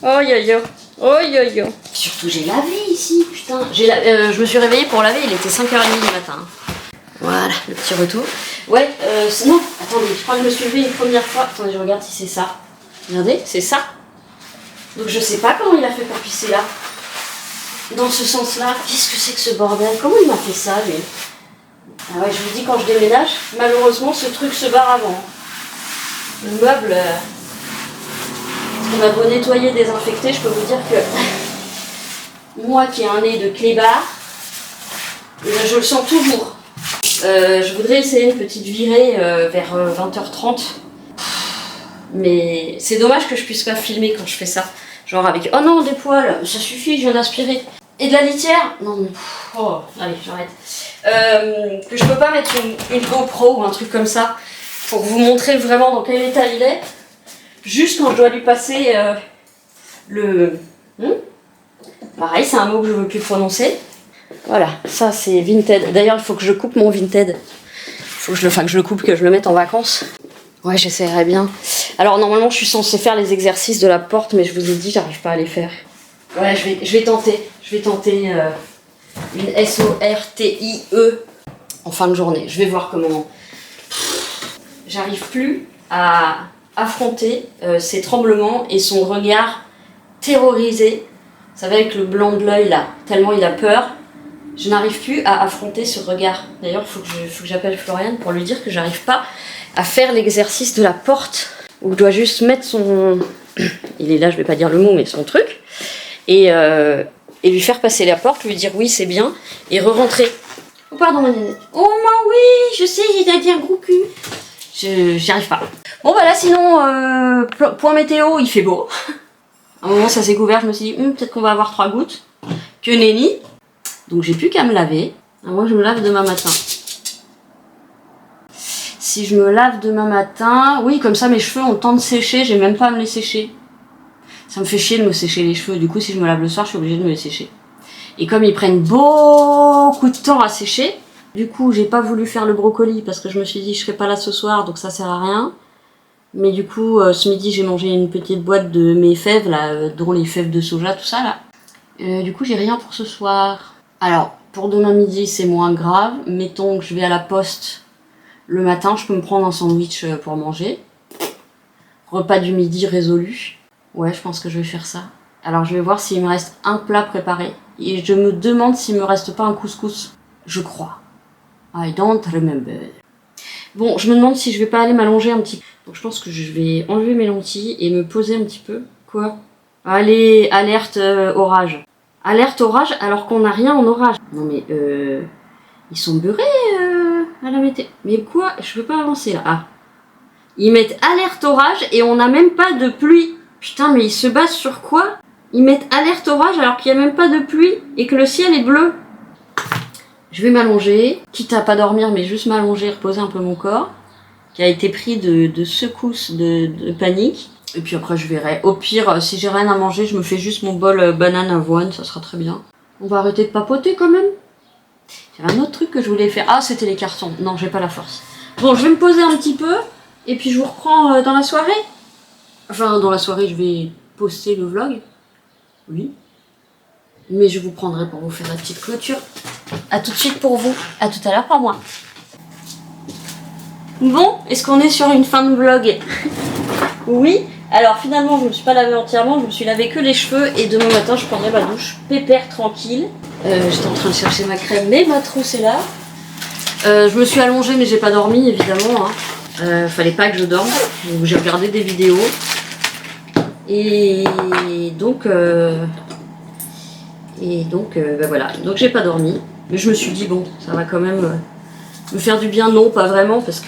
Oh yo yo. Oh yo yo. Surtout j'ai lavé ici, putain. Je me suis réveillée pour laver, il était 5h30 du matin. Voilà, le petit retour. Ouais, non, attendez, je crois que je me suis levée une première fois. Attendez, je regarde si c'est ça. Regardez, c'est ça. Donc je sais pas comment il a fait pour pisser là. Dans ce sens-là, qu'est-ce que c'est que ce bordel? Comment il m'a fait ça, lui? Ah ouais, je vous dis, quand je déménage, malheureusement, ce truc se barre avant. Le meuble, on a beau nettoyer, désinfecter, je peux vous dire que moi qui ai un nez de clébard, je le sens toujours. Je voudrais essayer une petite virée vers 20h30. Mais c'est dommage que je puisse pas filmer quand je fais ça. Genre avec, oh non, des poils, ça suffit, je viens d'aspirer. Et de la litière? Non, mais... Oh, allez, j'arrête. Que je peux pas mettre une GoPro ou un truc comme ça pour vous montrer vraiment dans quel état il est. Juste quand je dois lui passer le... Pareil, c'est un mot que je veux plus prononcer. Voilà, ça c'est Vinted. D'ailleurs, il faut que je coupe mon Vinted. Il faut que je le coupe, que je le mette en vacances. Ouais, j'essaierai bien. Alors normalement je suis censée faire les exercices de la porte, mais je vous ai dit j'arrive pas à les faire. Ouais, je vais tenter. Je vais tenter une SORTIE en fin de journée. Je vais voir comment. J'arrive plus à affronter ces tremblements et son regard terrorisé. Vous savez, avec le blanc de l'œil là, tellement il a peur. Je n'arrive plus à affronter ce regard. D'ailleurs, il faut que j'appelle Floriane pour lui dire que j'arrive pas à faire l'exercice de la porte. Où je dois juste mettre son... Il est là, je vais pas dire le mot, mais son truc. Et lui faire passer la porte, lui dire oui, c'est bien, et re-rentrer. Oh, pardon, ma nénette. Oh, moi, oui, je sais, j'ai dit un gros cul. J'y arrive pas. Bon, voilà, sinon, point météo, il fait beau. À un moment, ça s'est couvert, je me suis dit, peut-être qu'on va avoir 3 gouttes. Que nenni. Donc, j'ai plus qu'à me laver. À moins que je me lave demain matin. Si je me lave demain matin, oui, comme ça mes cheveux ont le temps de sécher, j'ai même pas à me les sécher. Ça me fait chier de me sécher les cheveux, du coup si je me lave le soir, je suis obligée de me les sécher. Et comme ils prennent beaucoup de temps à sécher, du coup j'ai pas voulu faire le brocoli parce que je me suis dit je serai pas là ce soir, donc ça sert à rien. Mais du coup, ce midi j'ai mangé une petite boîte de mes fèves, là, dont les fèves de soja, tout ça là. Du coup j'ai rien pour ce soir. Alors, pour demain midi c'est moins grave, mettons que je vais à la poste. Le matin, je peux me prendre un sandwich pour manger. Repas du midi résolu. Ouais, je pense que je vais faire ça. Alors, je vais voir s'il me reste un plat préparé. Et je me demande s'il me reste pas un couscous. Je crois. I don't remember. Bon, je me demande si je vais pas aller m'allonger un petit peu. Donc je pense que je vais enlever mes lentilles et me poser un petit peu. Quoi? Allez, alerte orage. Alerte orage alors qu'on n'a rien en orage. Non mais ils sont beurrés à la météo. Mais quoi? Je peux pas avancer là. Ah. Ils mettent alerte orage et on n'a même pas de pluie. Putain, mais ils se basent sur quoi? Ils mettent alerte orage alors qu'il n'y a même pas de pluie et que le ciel est bleu. Je vais m'allonger, quitte à pas dormir, mais juste m'allonger, reposer un peu mon corps, qui a été pris de secousses de panique. Et puis après, je verrai. Au pire, si j'ai rien à manger, je me fais juste mon bol banane avoine, ça sera très bien. On va arrêter de papoter quand même. Il y avait un autre truc que je voulais faire. Ah, c'était les cartons. Non, j'ai pas la force. Bon, je vais me poser un petit peu, et puis je vous reprends dans la soirée. Enfin, dans la soirée, je vais poster le vlog. Oui. Mais je vous prendrai pour vous faire la petite clôture. A tout de suite pour vous. À tout à l'heure pour moi. Bon, est-ce qu'on est sur une fin de vlog? Oui. Alors finalement, je me suis pas lavé entièrement. Je me suis lavé que les cheveux. Et demain matin, je prendrai ma douche pépère, tranquille. J'étais en train de chercher ma crème, mais ma trousse est là. Je me suis allongée, mais j'ai pas dormi, évidemment. Fallait pas que je dorme. J'ai regardé des vidéos. Et donc... ben voilà, donc j'ai pas dormi, mais je me suis dit bon, ça va quand même me faire du bien, non pas vraiment, parce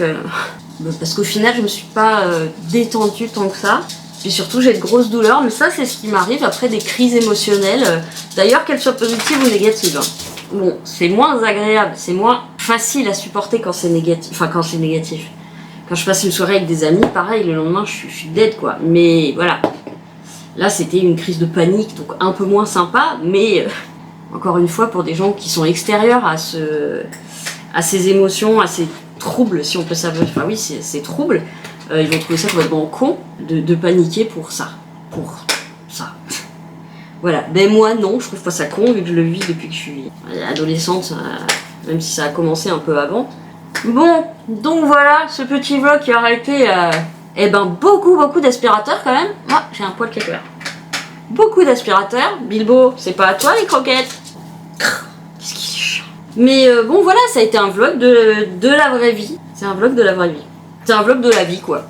qu'au final je me suis pas détendue tant que ça, et surtout j'ai de grosses douleurs, mais ça c'est ce qui m'arrive après des crises émotionnelles, d'ailleurs qu'elles soient positives ou négatives. Bon, c'est moins agréable, c'est moins facile à supporter quand c'est négatif, enfin quand c'est négatif. Quand je passe une soirée avec des amis, pareil, le lendemain je suis dead quoi, mais voilà. Là, c'était une crise de panique, donc un peu moins sympa, mais encore une fois, pour des gens qui sont extérieurs à ces émotions, à ces troubles, si on peut savoir, enfin oui, ces troubles, ils vont trouver ça complètement con de paniquer pour ça. Voilà, ben moi non, je trouve pas ça con, vu que je le vis depuis que je suis adolescente, même si ça a commencé un peu avant. Bon, donc voilà, ce petit vlog qui aura été... eh ben beaucoup d'aspirateurs quand même. Moi j'ai un poil quelque part. Beaucoup d'aspirateurs. Bilbo, c'est pas à toi les croquettes. Qu'est-ce qu'il est chiant. Mais bon voilà, ça a été un vlog de la vraie vie. C'est un vlog de la vraie vie. C'est un vlog de la vie quoi.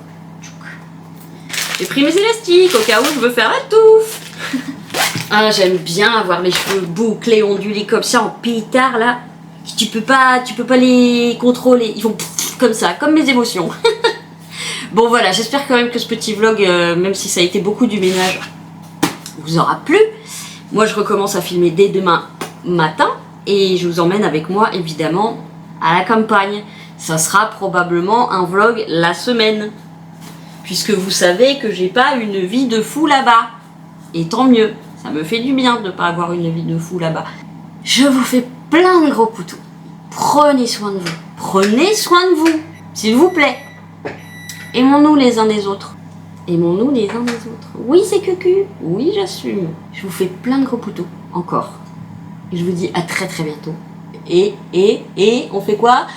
J'ai pris mes élastiques au cas où je veux faire la touffe. Ah j'aime bien avoir mes cheveux bouclés, ondulés comme ça en pétard là. Tu peux pas les contrôler. Ils font comme ça, comme mes émotions. Bon voilà, j'espère quand même que ce petit vlog, même si ça a été beaucoup du ménage, vous aura plu. Moi je recommence à filmer dès demain matin et je vous emmène avec moi évidemment à la campagne. Ça sera probablement un vlog la semaine. Puisque vous savez que j'ai pas une vie de fou là-bas. Et tant mieux, ça me fait du bien de pas avoir une vie de fou là-bas. Je vous fais plein de gros poutous. Prenez soin de vous. Prenez soin de vous, s'il vous plaît. Aimons-nous les uns des autres. Aimons-nous les uns des autres. Oui, c'est cucu. Oui, j'assume. Je vous fais plein de gros poutous. Encore. Et je vous dis à très bientôt. Et on fait quoi?